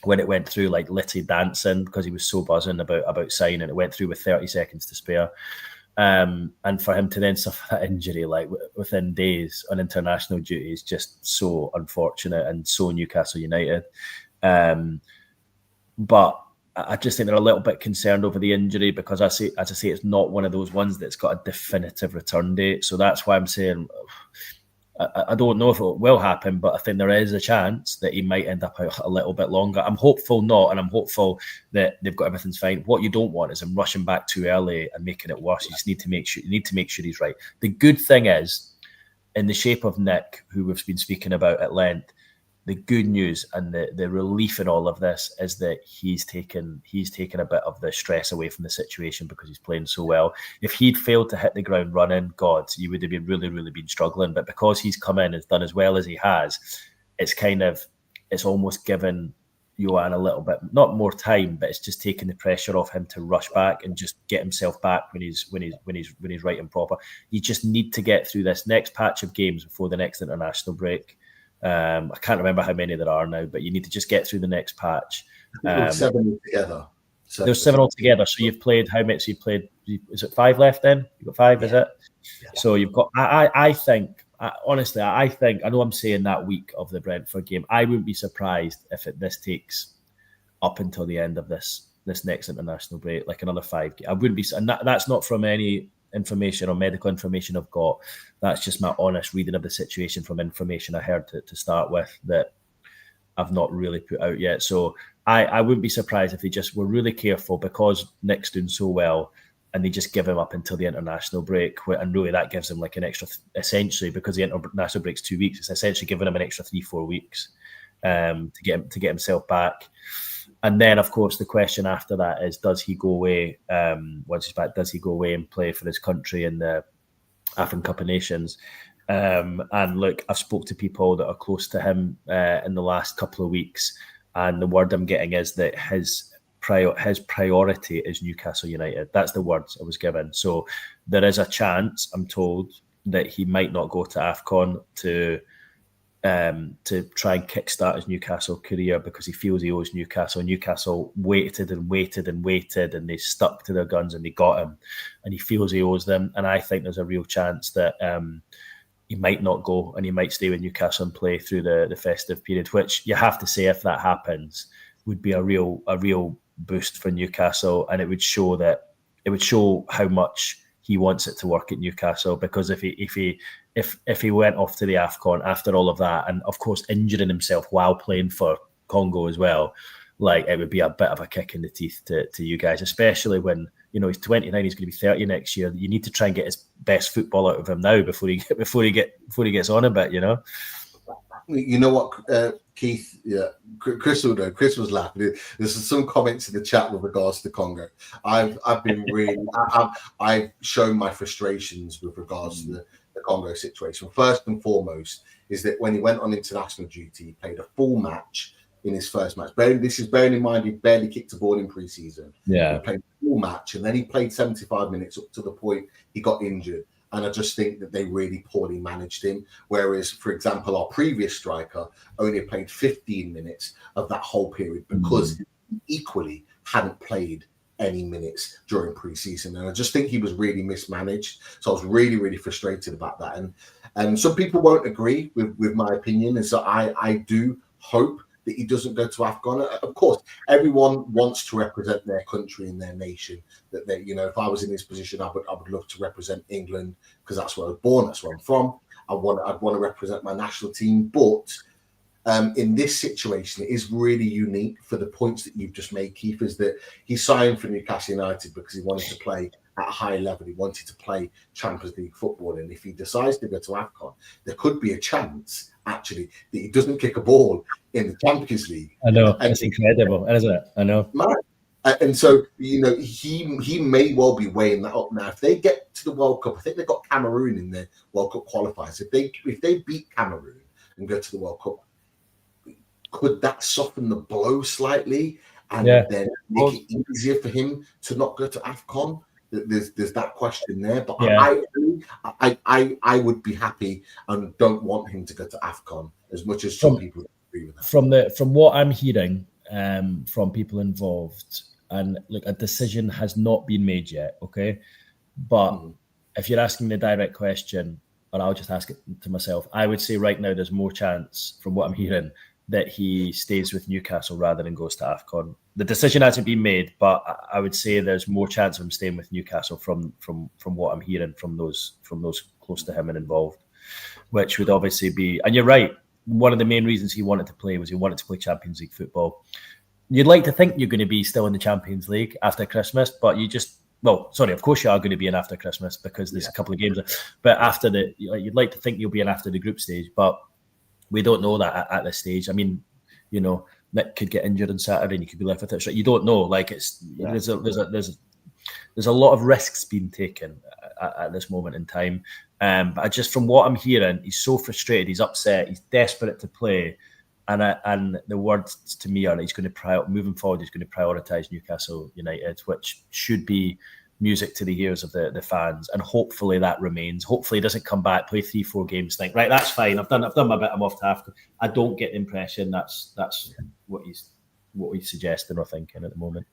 when it went through, like Litty dancing because he was so buzzing about signing. It went through with 30 seconds to spare. And for him to then suffer that injury like within days on international duty is just so unfortunate and so Newcastle United. But I just think they're a little bit concerned over the injury because as I say, it's not one of those ones that's got a definitive return date. So that's why I'm saying I don't know if it will happen, but I think there is a chance that he might end up out a little bit longer. I'm hopeful not, and I'm hopeful that they've got everything's fine. What you don't want is him rushing back too early and making it worse. You just need to make sure he's right. The good thing is, in the shape of Nick, who we've been speaking about at length, the good news and the relief in all of this is that he's taken a bit of the stress away from the situation because he's playing so well. If he'd failed to hit the ground running, God, you would have been really, really been struggling. But because he's come in and done as well as he has, it's almost given Johan a little bit, not more time, but it's just taking the pressure off him to rush back and just get himself back when he's right and proper. You just need to get through this next patch of games before the next international break. I can't remember how many there are now, but you need to just get through the next patch. 7 together. There's 7 altogether. So you've played how many? So you played. Is it 5 left? Then you've got 5. Yeah. Is it? Yeah. So you've got. I think. Honestly, I think. I know I'm saying that week of the Brentford game. I wouldn't be surprised if this takes up until the end of this next international break, like another 5. I wouldn't be, and that's not from any information or medical information I've got. That's just my honest reading of the situation from information I heard to start with that I've not really put out yet. So I wouldn't be surprised if they just were really careful because Nick's doing so well and they just give him up until the international break. And really that gives him like an extra, essentially, because the international break's 2 weeks, it's essentially giving him an extra 3-4 weeks to get himself back. And then, of course, the question after that is, does he go away, once he's back, does he go away and play for his country in the AFCON Cup of Nations? And look, I've spoke to people that are close to him in the last couple of weeks, and the word I'm getting is that his priority is Newcastle United. That's the words I was given. So there is a chance, I'm told, that he might not go to AFCON to try and kickstart his Newcastle career because he feels he owes Newcastle. Newcastle waited and waited and waited, and they stuck to their guns and they got him, and he feels he owes them. And I think there's a real chance that he might not go and he might stay with Newcastle and play through the festive period, which you have to say, if that happens, would be a real boost for Newcastle, and it would show how much he wants it to work at Newcastle. Because if he went off to the AFCON after all of that, and of course injuring himself while playing for Congo as well, like, it would be a bit of a kick in the teeth to you guys, especially when, you know, he's 29, he's going to be 30 next year. You need to try and get his best football out of him now before he gets on a bit, you know. You know what, Keith? Yeah, Chris will know. Chris was laughing. There's some comments in the chat with regards to Congo. I've been really, I've shown my frustrations with regards to the Congo situation. First and foremost is that when he went on international duty, he played a full match in his first match. Bearing in mind he barely kicked a ball in pre-season. Yeah, he played a full match, and then he played 75 minutes up to the point he got injured. And I just think that they really poorly managed him. Whereas, for example, our previous striker only played 15 minutes of that whole period because he equally hadn't played any minutes during pre-season. And I just think he was really mismanaged. So I was really, really frustrated about that. And some people won't agree with my opinion. And so I do hope that he doesn't go to AFCON. Of course, everyone wants to represent their country and their nation. That they, you know, if I was in this position, I would love to represent England because that's where I was born, that's where I'm from. I'd want to represent my national team. But in this situation, it is really unique for the points that you've just made, Keith, is that he signed for Newcastle United because he wanted to play at a high level. He wanted to play Champions League football. And if he decides to go to AFCON, there could be a chance, actually, that he doesn't kick a ball in the Champions League. I know. It's incredible, isn't it? I know. And so, you know, he may well be weighing that up now. If they get to the World Cup, I think they've got Cameroon in their World Cup qualifiers. If they beat Cameroon and go to the World Cup, could that soften the blow slightly and then make it easier for him to not go to AFCON? There's that question there, but I would be happy and don't want him to go to AFCON as much as some people agree with that. From what I'm hearing, from people involved, and look, a decision has not been made yet. Okay, but if you're asking the direct question, or I'll just ask it to myself, I would say right now there's more chance, from what I'm hearing, that he stays with Newcastle rather than goes to AFCON. The decision hasn't been made, but I would say there's more chance of him staying with Newcastle from what I'm hearing from those close to him and involved, which would obviously be. And you're right. One of the main reasons he wanted to play was he wanted to play Champions League football. You'd like to think you're going to be still in the Champions League after Christmas, but you just. Well, sorry, of course you are going to be in after Christmas because there's a couple of games. But after you'd like to think you'll be in after the group stage, but we don't know that at this stage. I mean, Nick could get injured on Saturday and you could be left with it. So you don't know. Like there's a lot of risks being taken at this moment in time. But just from what I'm hearing, he's so frustrated, he's upset, he's desperate to play. And the words to me are that he's going to moving forward. He's going to prioritise Newcastle United, which should be music to the ears of the fans. And hopefully that remains. Hopefully he doesn't come back, play 3-4 games, think right, that's fine. I've done my bit. I'm off to Africa. I don't get the impression that's what he's suggesting or thinking at the moment.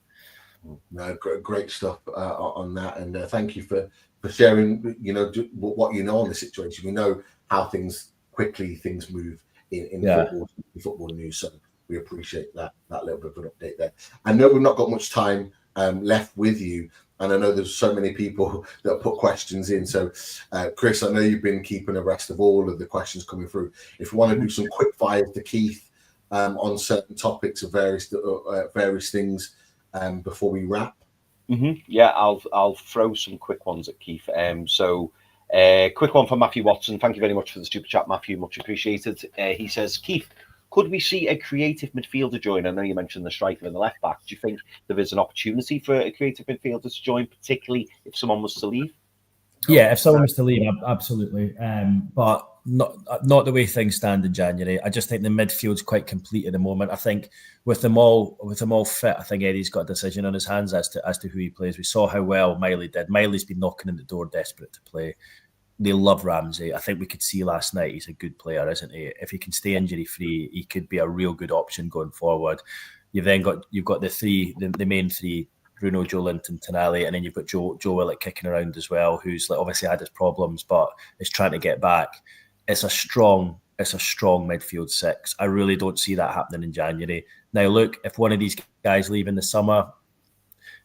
No, great stuff on that, and thank you for sharing. What you know on the situation. We know how things move. In football news, so we appreciate that little bit of an update there. I know we've not got much time left with you, and I know there's so many people that put questions in. So, Chris, I know you've been keeping abreast of all of the questions coming through. If you want to do some quick fires to Keith on certain topics of various things before we wrap. Yeah, I'll throw some quick ones at Keith. Quick one from Matthew Watson. Thank you very much for the super chat, Matthew. Much appreciated. He says, Keith, could we see a creative midfielder join? I know you mentioned the striker and the left back. Do you think there is an opportunity for a creative midfielder to join, particularly if someone was to leave? Yeah, if someone was to leave, absolutely. But not the way things stand in January. I just think the midfield's quite complete at the moment. I think with them all fit, I think Eddie's got a decision on his hands as to who he plays. We saw how well Miley did. Miley's been knocking on the door, desperate to play. They love Ramsey. I think we could see last night he's a good player, isn't he? If he can stay injury free, he could be a real good option going forward. You've got the main three. Bruno, Joe Linton, Tonali, and then you've got Joe Willock kicking around as well, who's obviously had his problems, but is trying to get back. It's a strong midfield six. I really don't see that happening in January. Now, look, if one of these guys leave in the summer,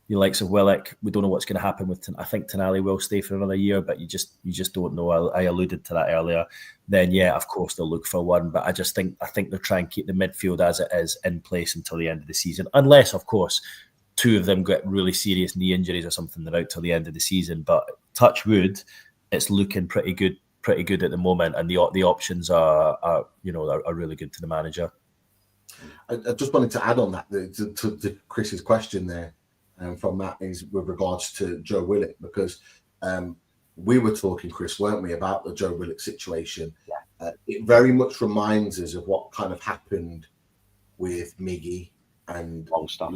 the likes of Willock, we don't know what's going to happen with. I think Tonali will stay for another year, but you just don't know. I alluded to that earlier. Then, yeah, of course they'll look for one, but I think they'll try and keep the midfield as it is in place until the end of the season, unless, of course, two of them get really serious knee injuries or something. They're out till the end of the season. But touch wood, it's looking pretty good at the moment, and the options are really good to the manager. I just wanted to add on that to Chris's question there, from Matt, is with regards to Joe Willock, because we were talking, Chris, weren't we, about the Joe Willock situation? Yeah. It very much reminds us of what kind of happened with Miggy and Longstaff.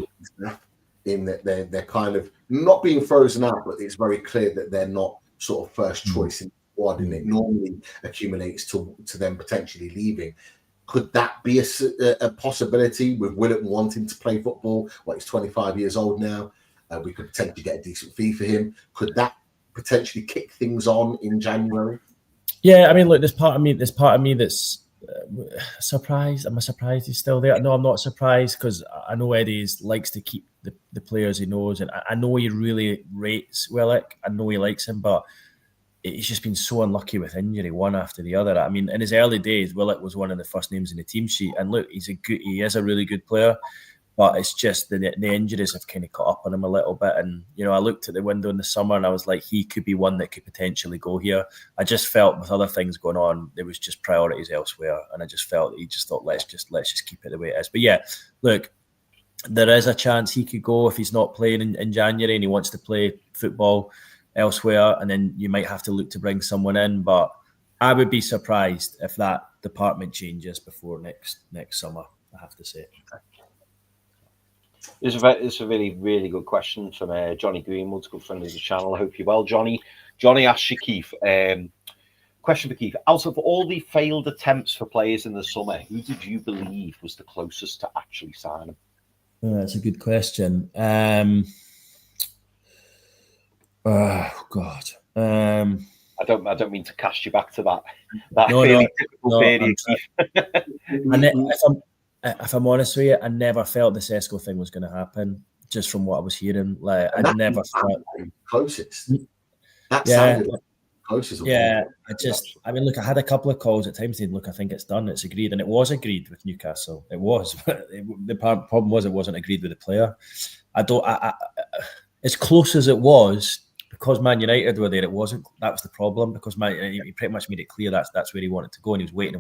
In that they're kind of not being frozen out, but it's very clear that they're not sort of first choice in the squad, and it normally accumulates to them potentially leaving. Could that be a possibility with Willock wanting to play football? He's 25 years old now. We could potentially get a decent fee for him. Could that potentially kick things on in January? Yeah, I mean, look, there's part of me that's surprised. Am I surprised he's still there? No, I'm not surprised, because I know Eddie likes to keep the players he knows, and I know he really rates Willock. I know he likes him, but he's just been so unlucky with injury, one after the other. I mean, in his early days, Willock was one of the first names in the team sheet, and look, he is a really good player, but it's just the injuries have kind of caught up on him a little bit. And I looked at the window in the summer and I was like, he could be one that could potentially go here. I just felt with other things going on, there was just priorities elsewhere, and I just felt he just thought let's just keep it the way it is. But yeah, look, there is a chance he could go if he's not playing in January and he wants to play football elsewhere, and then you might have to look to bring someone in. But I would be surprised if that department changes before next summer, I have to say. It's a really, really good question from Johnny Greenwood, good friend of the channel. I hope you're well, Johnny. Johnny asks you, Keith, question for Keith. Out of all the failed attempts for players in the summer, who did you believe was the closest to actually sign him? That's a good question. Oh God. I don't mean to cast you back to that No, fairly no, typical no, period, Keith. if I'm honest with you, I never felt the Sesko thing was going to happen. Just from what I was hearing, like And I never felt closest. That Yeah. sounded like closest. Yeah, I mean, look, I had a couple of calls at times saying, look, I think it's done, it's agreed. And it was agreed with Newcastle. It was. But the problem was it wasn't agreed with the player. As close as it was, because Man United were there, it wasn't. That was the problem, because he pretty much made it clear that's where he wanted to go. And he was waiting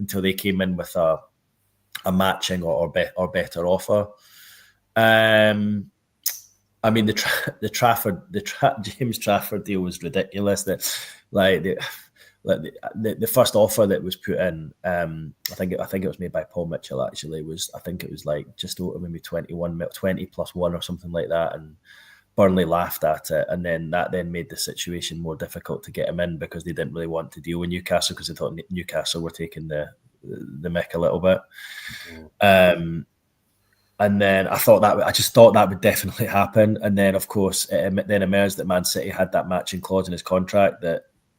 until they came in with a matching or better offer. I mean, the James Trafford deal was ridiculous. That the first offer that was put in, I think it was made by Paul Mitchell. Actually, I think it was like just over maybe 20 plus 1 or something like that, and Burnley laughed at it, and then that made the situation more difficult to get him in, because they didn't really want to deal with Newcastle, because they thought Newcastle were taking the mick a little bit. And then I just thought that would definitely happen. And then, of course, it then emerged that Man City had that matching clause in his contract,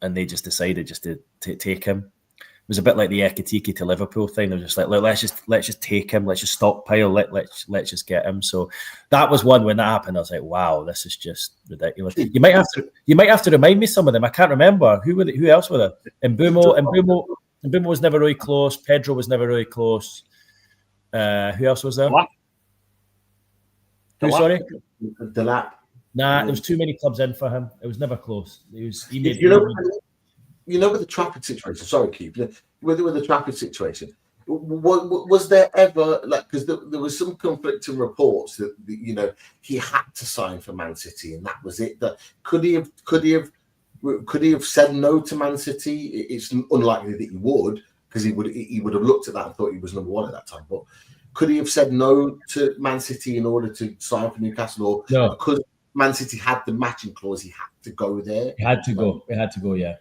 and they just decided just to take him. It was a bit like the Ekitike to Liverpool thing. They were just like, let's just take him, let's just stockpile, let's just get him. So that was one. When that happened, I was like, wow, this is just ridiculous. You might have to remind me some of them. I can't remember who else were there. Mbumo was never really close. Pedro was never really close. Who else was there? Who, sorry? Delap. Nah, there was too many clubs in for him. It was never close. With the Trafford situation. Sorry, Keith. With the Trafford situation, was there ever, like, because there was some conflicting reports that he had to sign for Man City and that was it. That could he have said no to Man City? It's unlikely that he would, because he would have looked at that and thought he was number one at that time. But could he have said no to Man City in order to sign for Newcastle, or no? Because Man City had the matching clause, he had to go there. He had to go. Yeah.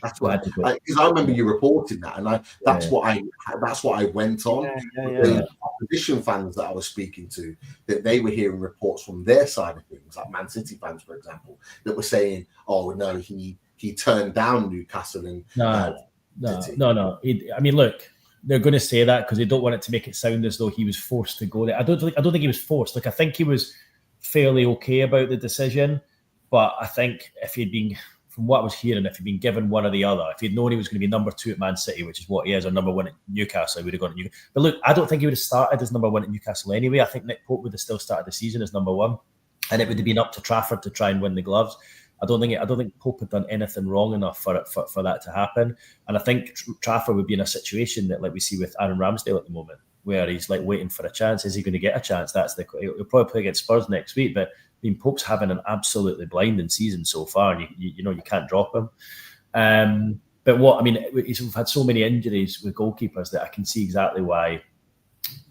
That's what, because I remember you reporting that, and that's what I went on. The opposition fans that I was speaking to, that they were hearing reports from their side of things, like Man City fans, for example, that were saying, "Oh no, he turned down Newcastle and no." I mean, look, they're going to say that because they don't want it to make it sound as though he was forced to go there. I don't think he was forced. Like, I think he was fairly okay about the decision, but I think if he'd been, from what I was hearing, if he'd been given one or the other, if he'd known he was going to be number 2 at Man City, which is what he is, or number 1 at Newcastle, he would have gone to Newcastle. But look, I don't think he would have started as number 1 at Newcastle anyway. I think Nick Pope would have still started the season as number 1, and it would have been up to Trafford to try and win the gloves. I don't think Pope had done anything wrong enough for that to happen. And I think Trafford would be in a situation that, like we see with Aaron Ramsdale at the moment, where he's like waiting for a chance. Is he going to get a chance? He'll probably play against Spurs next week, but I mean, Pope's having an absolutely blinding season so far, and you can't drop him. But we've had so many injuries with goalkeepers that I can see exactly why.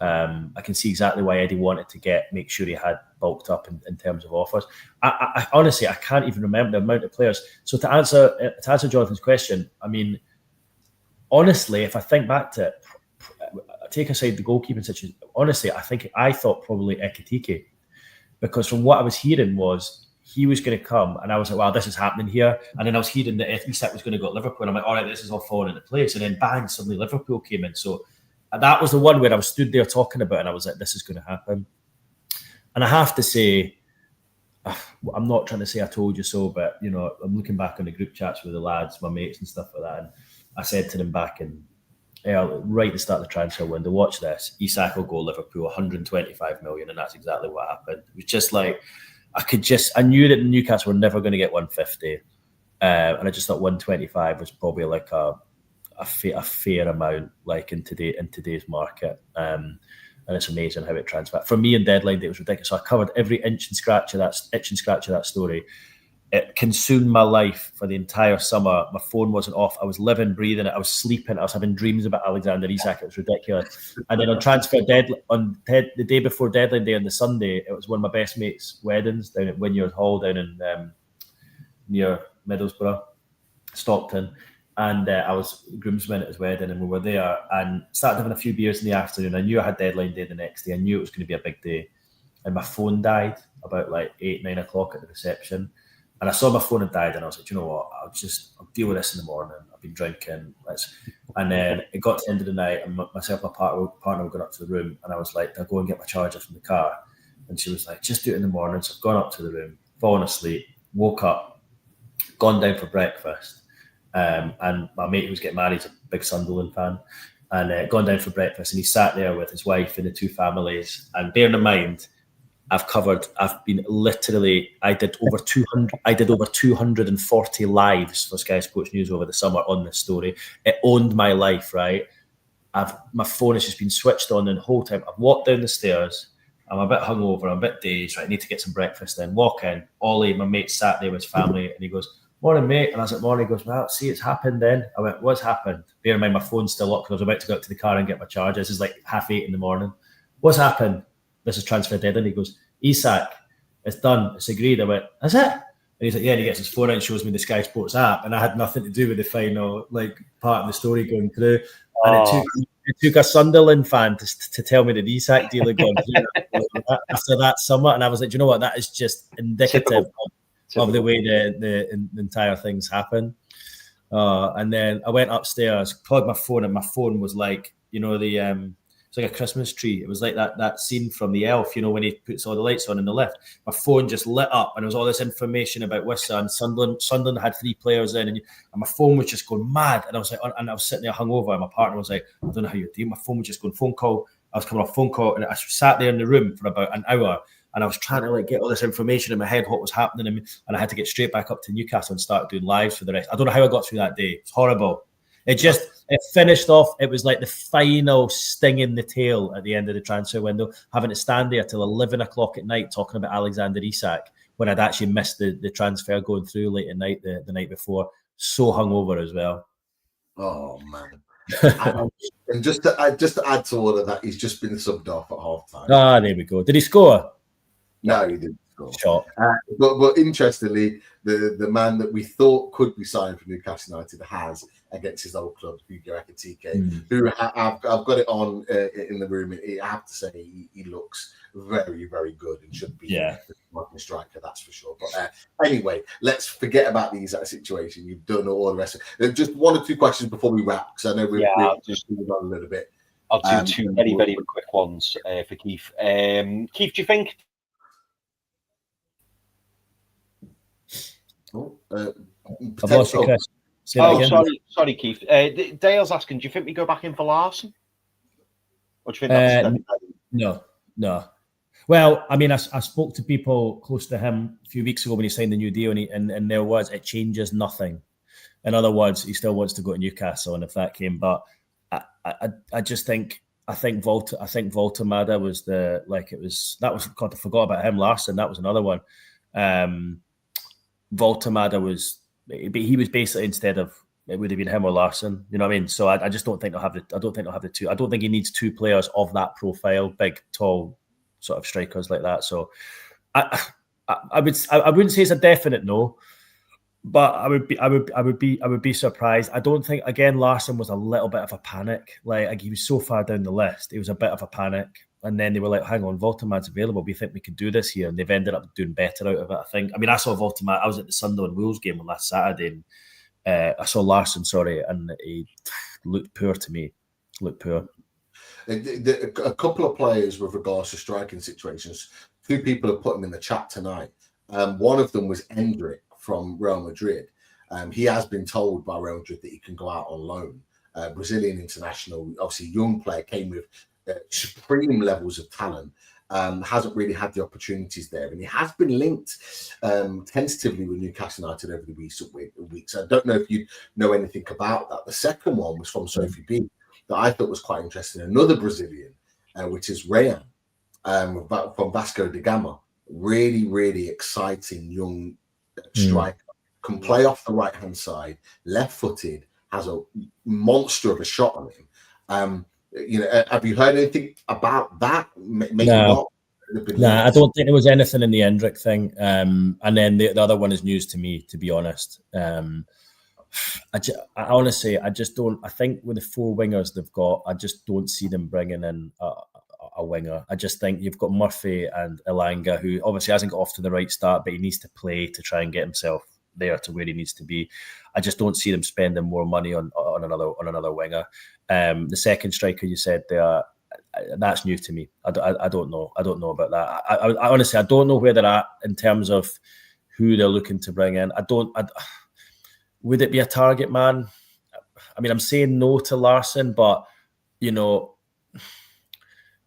Eddie wanted to make sure he had bulked up in terms of offers. I honestly, I can't even remember the amount of players. So to answer Jonathan's question, I mean, honestly, if I think back to it, take aside the goalkeeping situation, honestly, I thought probably Ekitike, because from what I was hearing was he was going to come, and I was like, wow, this is happening here. And then I was hearing that Isak was going to go to Liverpool, and I'm like, all right, this is all falling into place. And then bang, suddenly Liverpool came in. So that was the one where I was stood there talking about it, and I was like, this is going to happen. And I have to say, I'm not trying to say I told you so, but, I'm looking back on the group chats with the lads, my mates and stuff like that, and I said to them back right at the start of the transfer window, watch this, Isak will go Liverpool, 125 million, and that's exactly what happened. It was just like, I knew that Newcastle were never going to get 150, and I just thought 125 was probably like a fair amount, like in today's market, and it's amazing how it transferred. For me in deadline day, it was ridiculous. So I covered every inch and scratch of that story. It consumed my life for the entire summer. My phone wasn't off. I was living, breathing it. I was sleeping. I was having dreams about Alexander Isak. It was ridiculous. And then on the day before deadline day on the Sunday, it was one of my best mates' weddings down at Wynyard Hall down in near Middlesbrough, Stockton. And I was groomsman at his wedding, and we were there and started having a few beers in the afternoon. I knew I had deadline day the next day. I knew it was going to be a big day. And my phone died about like 8, 9 o'clock at the reception. And I saw my phone had died, and I was like, you know what? I'll deal with this in the morning. I've been drinking. And then it got to the end of the night, and myself and my partner were going up to the room, and I was like, I'll go and get my charger from the car. And she was like, just do it in the morning. So I've gone up to the room, fallen asleep, woke up, gone down for breakfast. And my mate who was getting married is a big Sunderland fan, and gone down for breakfast, and he sat there with his wife and the two families. And bearing in mind, I did over 240 lives for Sky Sports News over the summer on this story. It owned my life, right? My phone has just been switched on the whole time. I've walked down the stairs. I'm a bit hungover. I'm a bit dazed. Right, I need to get some breakfast. Then walk in. Ollie, my mate, sat there with his family, and he goes, "Morning, mate." And I was like, "Morning." He goes, "Well, see, it's happened then." I went, "What's happened?" Bear in mind, my phone's still up because I was about to go out to the car and get my charger. This is like 8:30 in the morning. "What's happened?" "This is transfer deadline." He goes, "Isak, it's done. It's agreed." I went, "Is it?" And he's like, "Yeah." And he gets his phone out and shows me the Sky Sports app, and I had nothing to do with the final part of the story going through. And it took a Sunderland fan to tell me that the Isak deal had gone through after that summer, and I was like, you know what? That is just indicative of the way the entire things happen. And then I went upstairs, plugged my phone, and my phone was like, it's like a Christmas tree. It was like that scene from The Elf, when he puts all the lights on in the lift. My phone just lit up, and there was all this information about Wissa and Sunderland had 3 players in, and my phone was just going mad. And I was like, and I was sitting there hungover, and my partner was like, "I don't know how you're doing." My phone was just going phone call. I was coming off phone call, and I sat there in the room for about an hour, and I was trying to get all this information in my head, what was happening, and I had to get straight back up to Newcastle and start doing lives for the rest. I don't know how I got through that day. It's horrible. It finished off. It was like the final sting in the tail at the end of the transfer window, having to stand there till 11 o'clock at night talking about Alexander Isak when I'd actually missed the transfer going through late at night the night before. So hungover as well. Oh man! and just to add to all of that, he's just been subbed off at half time. There we go. Did he score? No, he didn't score. Shot. But interestingly, the man that we thought could be signed for Newcastle United has against his old club, Hugo Ekitike, who I've got it on in the room. I have to say he looks very, very good and should be a striker, that's for sure. But anyway, let's forget about the exact situation. You've done all the rest of it. Just 1 or 2 questions before we wrap, because I know we're just moving on a little bit. I'll do 2 very, very quick ones for Keith. Keith, do you think... I've lost you, Chris. Sorry, Keith. Dale's asking, do you think we go back in for Larson? Or do you think that's... No. Well, I mean, I spoke to people close to him a few weeks ago when he signed the new deal, and there was, it changes nothing. In other words, he still wants to go to Newcastle, and if that came, but I just think Woltemade was God, I forgot about him. Larson, that was another one. Woltemade was, he was basically, instead of, it would have been him or Larson, you know what I mean? So I just don't think they'll have I don't think they'll have the 2. I don't think he needs 2 players of that profile, big, tall, sort of strikers like that. So I wouldn't say it's a definite no, but I would be surprised. I don't think, again, Larson was a little bit of a panic. Like he was so far down the list, it was a bit of a panic. And then they were like, hang on, Woltemade's available. We think we can do this here. And they've ended up doing better out of it, I think. I mean, I saw Woltemade. I was at the Sunderland Wolves game on last Saturday. And I saw Larson, and he looked poor to me. A couple of players with regards to striking situations, 2 people have put them in the chat tonight. One of them was Endrick from Real Madrid. He has been told by Real Madrid that he can go out on loan. Brazilian international, obviously young player, came with supreme levels of talent, hasn't really had the opportunities there, and he has been linked tentatively with Newcastle United over the recent weeks. I don't know if you know anything about that. The second one was from Sophie B, that I thought was quite interesting. Another Brazilian, which is Rayan, from Vasco da Gama. Really, really exciting young striker. Can play off the right-hand side, left-footed, has a monster of a shot on him. Have you heard anything about that? Maybe not. Nah, I don't think there was anything in the Endrick thing. And then the other one is news to me, to be honest. I honestly, I just don't. I think with the 4 wingers they've got, I just don't see them bringing in a winger. I just think you've got Murphy and Elanga, who obviously hasn't got off to the right start, but he needs to play to try and get himself there to where he needs to be. I just don't see them spending more money on another winger. The second striker you said there, that's new to me. I don't know. I don't know about that. I honestly, I don't know where they're at in terms of who they're looking to bring in. Would it be a target man? I mean, I'm saying no to Larson, but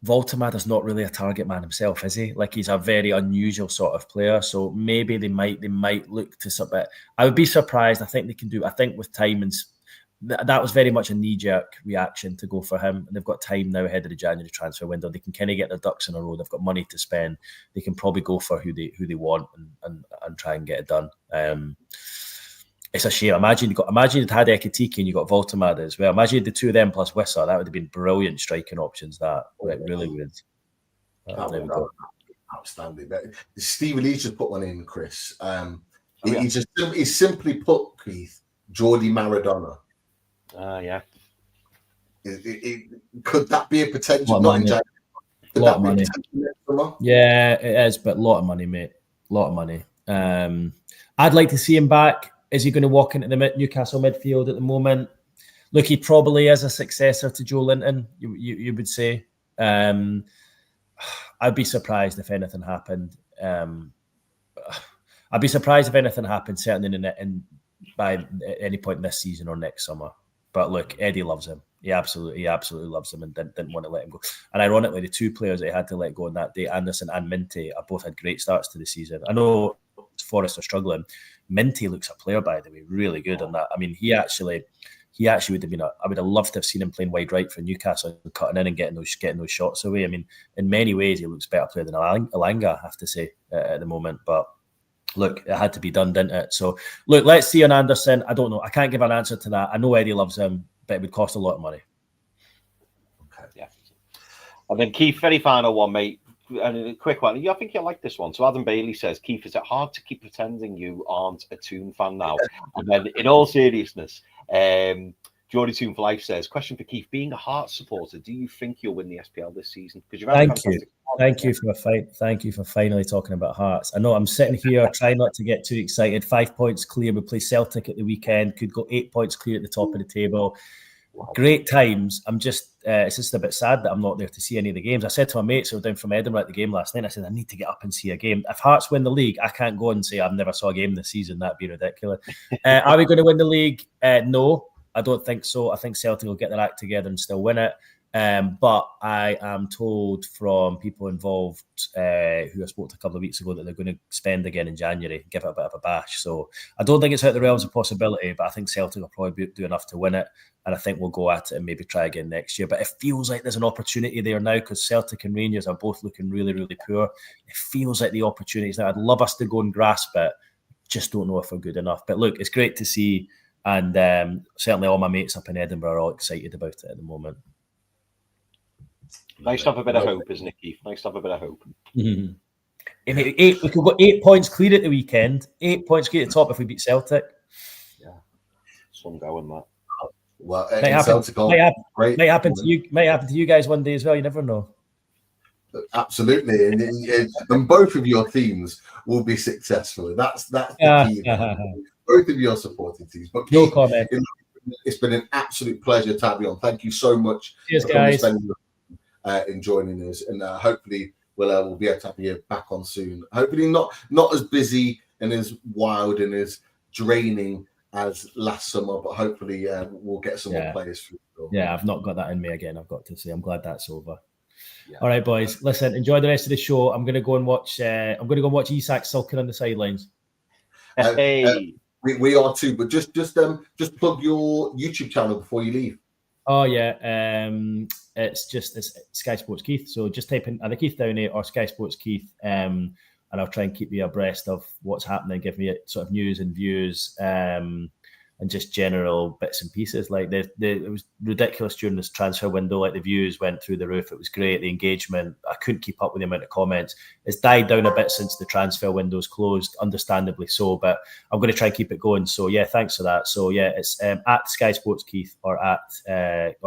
Woltemade is not really a target man himself, is he? Like, he's a very unusual sort of player. So maybe they might look to something. I would be surprised. I think they can do. I think with time and that was very much a knee-jerk reaction to go for him. And they've got time now ahead of the January transfer window. They can kind of get their ducks in a row. They've got money to spend. They can probably go for who they want and try and get it done. It's a shame. Imagine you'd had Ekitike and you got Woltemade as well. Imagine the 2 of them plus Wissa. That would have been brilliant striking options. That really would. Outstanding. Stevie Lee's just put one in, Chris. He simply put, Keith, Geordie Maradona. Yeah. Could that be a potential? Lot of money. Yeah, it is, but a lot of money, mate. A lot of money. I'd like to see him back. Is he going to walk into the Newcastle midfield at the moment? Look, he probably is a successor to Joe Linton, you would say. I'd be surprised if anything happened. I'd be surprised if anything happened, certainly by any point this season or next summer. But look, Eddie loves him. He absolutely loves him and didn't want to let him go. And ironically, the 2 players that he had to let go on that day, Anderson and Minty, have both had great starts to the season. I know Forest are struggling. Minty looks a player, by the way, really good on that. I mean, he actually would have been. I would have loved to have seen him playing wide right for Newcastle, cutting in and getting those shots away. I mean, in many ways, he looks a better player than Elanga, I have to say, at the moment. But look, it had to be done, didn't it? So, look, let's see on Anderson. I don't know. I can't give an answer to that. I know Eddie loves him, but it would cost a lot of money. Okay, yeah. And then Keith, very final one, mate. And a quick one. I think you'll like this one. So Adam Bailey says, Keith, is it hard to keep pretending you aren't a Toon fan now? And then, in all seriousness, Geordie Toon for Life says, question for Keith, being a Hearts supporter, do you think you'll win the SPL this season? Because you've had Thank you for finally talking about Hearts. I know I'm sitting here trying not to get too excited. 5 points clear. We play Celtic at the weekend. Could go 8 points clear at the top of the table. Wow. Great times. I'm just, it's just a bit sad that I'm not there to see any of the games. I said to my mates who were down from Edinburgh at the game last night, I said, I need to get up and see a game. If Hearts win the league, I can't go and say I've never saw a game this season. That'd be ridiculous. Are we going to win the league? No, I don't think so. I think Celtic will get their act together and still win it. But I am told from people involved who I spoke to a couple of weeks ago that they're going to spend again in January, give it a bit of a bash. So I don't think it's out of the realms of possibility, but I think Celtic will probably do enough to win it. And I think we'll go at it and maybe try again next year. But it feels like there's an opportunity there now because Celtic and Rangers are both looking really, really poor. It feels like the opportunities now. I'd love us to go and grasp it. Just don't know if we're good enough. But look, it's great to see. And certainly all my mates up in Edinburgh are all excited about it at the moment. Nice to have a bit of hope, isn't it, Keith? Nice to have a bit of hope. Mm-hmm. We could go 8 points clear at the weekend. 8 points clear at the top if we beat Celtic. Yeah, some going that. Well, might happen to you. Might happen to you guys one day as well. You never know. Absolutely, and both of your teams will be successful. That's the key. Both of your supporting teams. But Keith, no comment. It's been an absolute pleasure to have you on. Thank you so much. Cheers, guys. In joining us, and hopefully we'll be able to have you back on soon. Hopefully not as busy and as wild and as draining as last summer, but hopefully we'll get some more players through. Yeah, I've not got that in me again. I've got to say, I'm glad that's over. Yeah. All right, boys. Listen, enjoy the rest of the show. I'm going to go and watch. Isak sulking on the sidelines. Hey, we are too. But just plug your YouTube channel before you leave. Oh yeah, it's Sky Sports Keith. So just type in either Keith Downie or Sky Sports Keith, and I'll try and keep you abreast of what's happening. Give me sort of news and views. and just general bits and pieces. Like it was ridiculous during this transfer window. Like the views went through the roof. It was great. The engagement, I couldn't keep up with the amount of comments. It's died down a bit since the transfer window's closed, understandably so, but I'm going to try and keep it going. So yeah, thanks for that. So yeah, it's at Sky Sports Keith or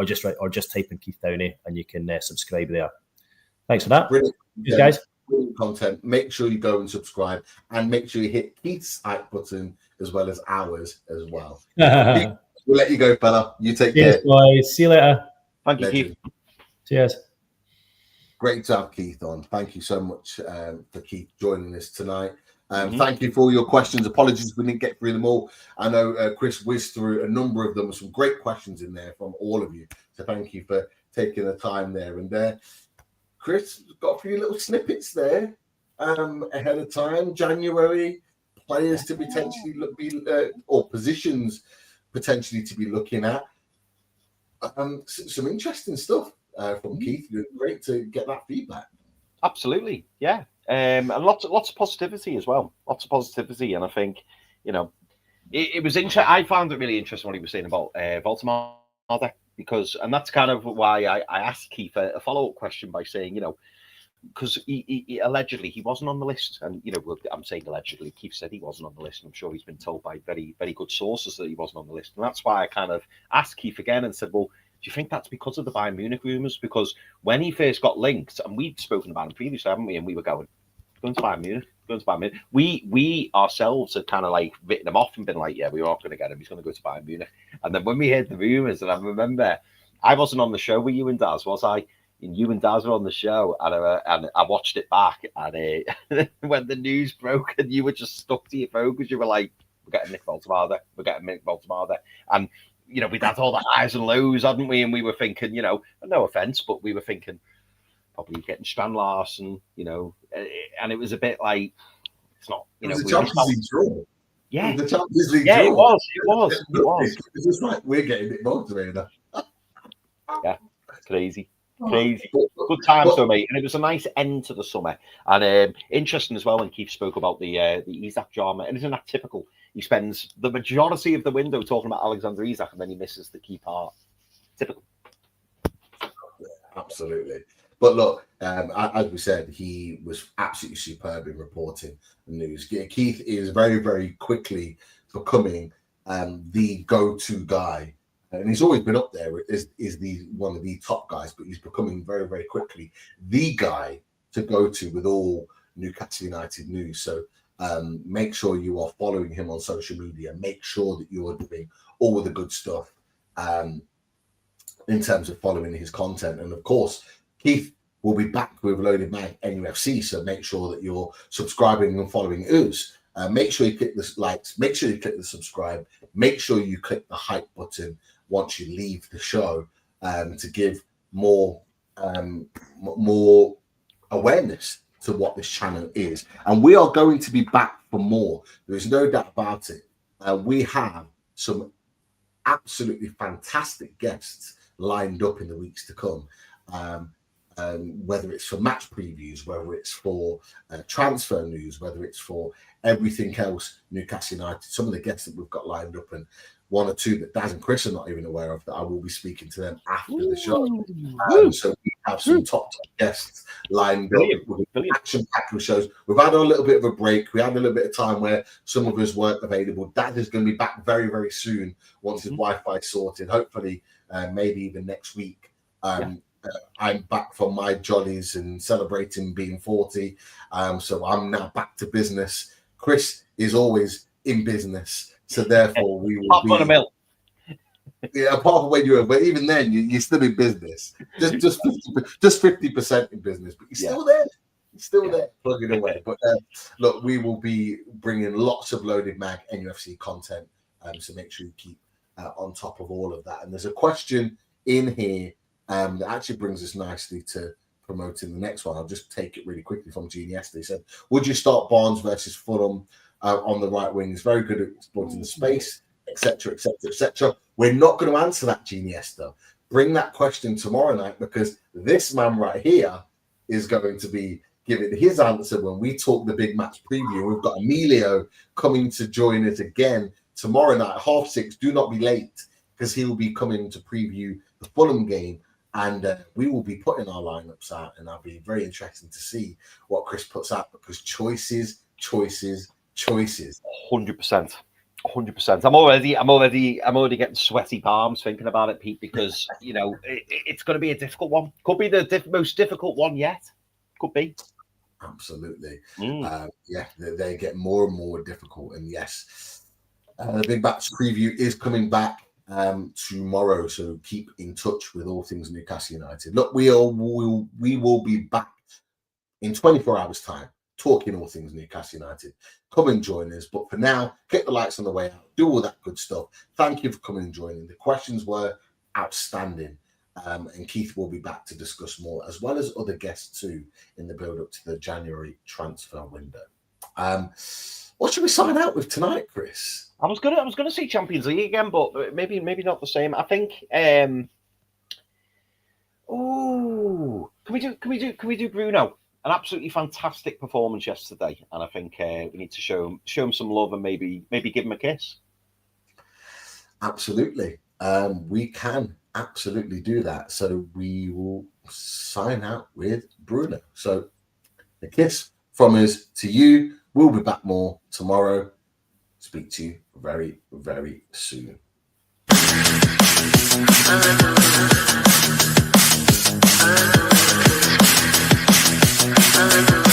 just type in Keith Downie and you can subscribe there. Thanks for that. Brilliant. Cheers, guys. Brilliant content. Make sure you go and subscribe and make sure you hit Keith's like button as well as ours as well. We'll let you go, fella. You take care. Boys. See you later. Thank you, Keith. Cheers. Great to have Keith on. Thank you so much for Keith joining us tonight. Thank you for all your questions. Apologies we didn't get through them all. I know Chris whizzed through a number of them. Some great questions in there from all of you. So thank you for taking the time there. And Chris got a few little snippets there ahead of time. January, players to potentially or positions potentially to be looking at. Some interesting stuff from Keith. Great to get that feedback. Absolutely, yeah. And lots of positivity as well. Lots of positivity, and I think it was interesting. I found it really interesting what he was saying about Woltemade, because, and that's kind of why I asked Keith a follow-up question by saying, because he allegedly he wasn't on the list, and I'm saying allegedly. Keith said he wasn't on the list, and I'm sure he's been told by very, very good sources that he wasn't on the list, and that's why I kind of asked Keith again and said, well, do you think that's because of the Bayern Munich rumours? Because when he first got linked, and we'd spoken about him previously, haven't we? And we were going to Bayern Munich. We ourselves had kind of like written him off and been like, yeah, we are going to get him. He's going to go to Bayern Munich. And then when we heard the rumours, and I remember I wasn't on the show with you and Daz, was I? And you and Daz were on the show, and I watched it back. And when the news broke, and you were just stuck to your phone because you were like, we're getting Nick Woltemade. And we'd had all the highs and lows, hadn't we? And we were thinking, no offense, but we were thinking probably getting Strand Larsen, and it was a bit like, it's not, it was a Champions League draw. Yeah. The Champions League draw. It was. It's just like, we're getting it motivated. Yeah, crazy. Good times though, mate. And it was a nice end to the summer. And interesting as well when Keith spoke about the Isak drama. And isn't that typical? He spends the majority of the window talking about Alexander Isak, and then he misses the key part. Typical. Yeah, absolutely. But look, as we said, he was absolutely superb in reporting the news. Keith is very, very quickly becoming the go-to guy. And he's always been up there, is one of the top guys, but he's becoming very, very quickly the guy to go to with all Newcastle United news. So make sure you are following him on social media. Make sure that you are doing all the good stuff in terms of following his content. And of course, Keith will be back with Loaded Mag NUFC. So make sure that you're subscribing and following us. Make sure you click the likes. Make sure you click the subscribe. Make sure you click the hype button once you leave the show to give more awareness to what this channel is. And we are going to be back for more. There is no doubt about it. We have some absolutely fantastic guests lined up in the weeks to come. Whether it's for match previews, whether it's for transfer news, whether it's for everything else Newcastle United, some of the guests that we've got lined up, and one or two that Daz and Chris are not even aware of, that I will be speaking to them after the show. So we have some top guests lined up with action-packed shows. We've had a little bit of a break. We had a little bit of time where some of us weren't available. Daz is going to be back very, very soon once his Wi-Fi sorted, hopefully maybe even next week. I'm back from my jollies and celebrating being 40. So I'm now back to business. Chris is always in business. So therefore we will be... Yeah, apart from when you're... But even then, you're still in business. Just 50% in business. But you're still there. You're still there, plugging away. But look, we will be bringing lots of Loaded Mag NUFC content. So make sure you keep on top of all of that. And there's a question in here that actually brings us nicely to promoting the next one. I'll just take it really quickly from Gene yesterday. He said, would you start Barnes versus Fulham on the right wing? He's very good at exploiting the space, etc., etc., etc. We're not going to answer that, Gene Yester. Bring that question tomorrow night, because this man right here is going to be giving his answer when we talk the big match preview. We've got Emilio coming to join us again tomorrow night, 6:30. Do not be late, because he will be coming to preview the Fulham game, and we will be putting our lineups out, and I'll be very interested to see what Chris puts out, because choices. 100%. 100%. I'm already getting sweaty palms thinking about it, Pete, because it's going to be a difficult one. Could be the most difficult one yet. Could be. Absolutely. They get more and more difficult. And yes, the Big Bats preview is coming back tomorrow. So keep in touch with all things Newcastle United. Look, we will be back in 24 hours' time, talking all things Newcastle United. Come and join us. But for now, click the likes on the way out. Do all that good stuff. Thank you for coming and joining. The questions were outstanding. And Keith will be back to discuss more, as well as other guests too, in the build-up to the January transfer window. What should we sign out with tonight, Chris? I was gonna say Champions League again, but maybe not the same. I think. Can we do Bruno? An absolutely fantastic performance yesterday, and I think we need to show him some love and maybe give him a kiss. Absolutely, we can absolutely do that. So we will sign out with Bruno. So a kiss from us to you. We'll be back more tomorrow. Speak to you very, very soon. I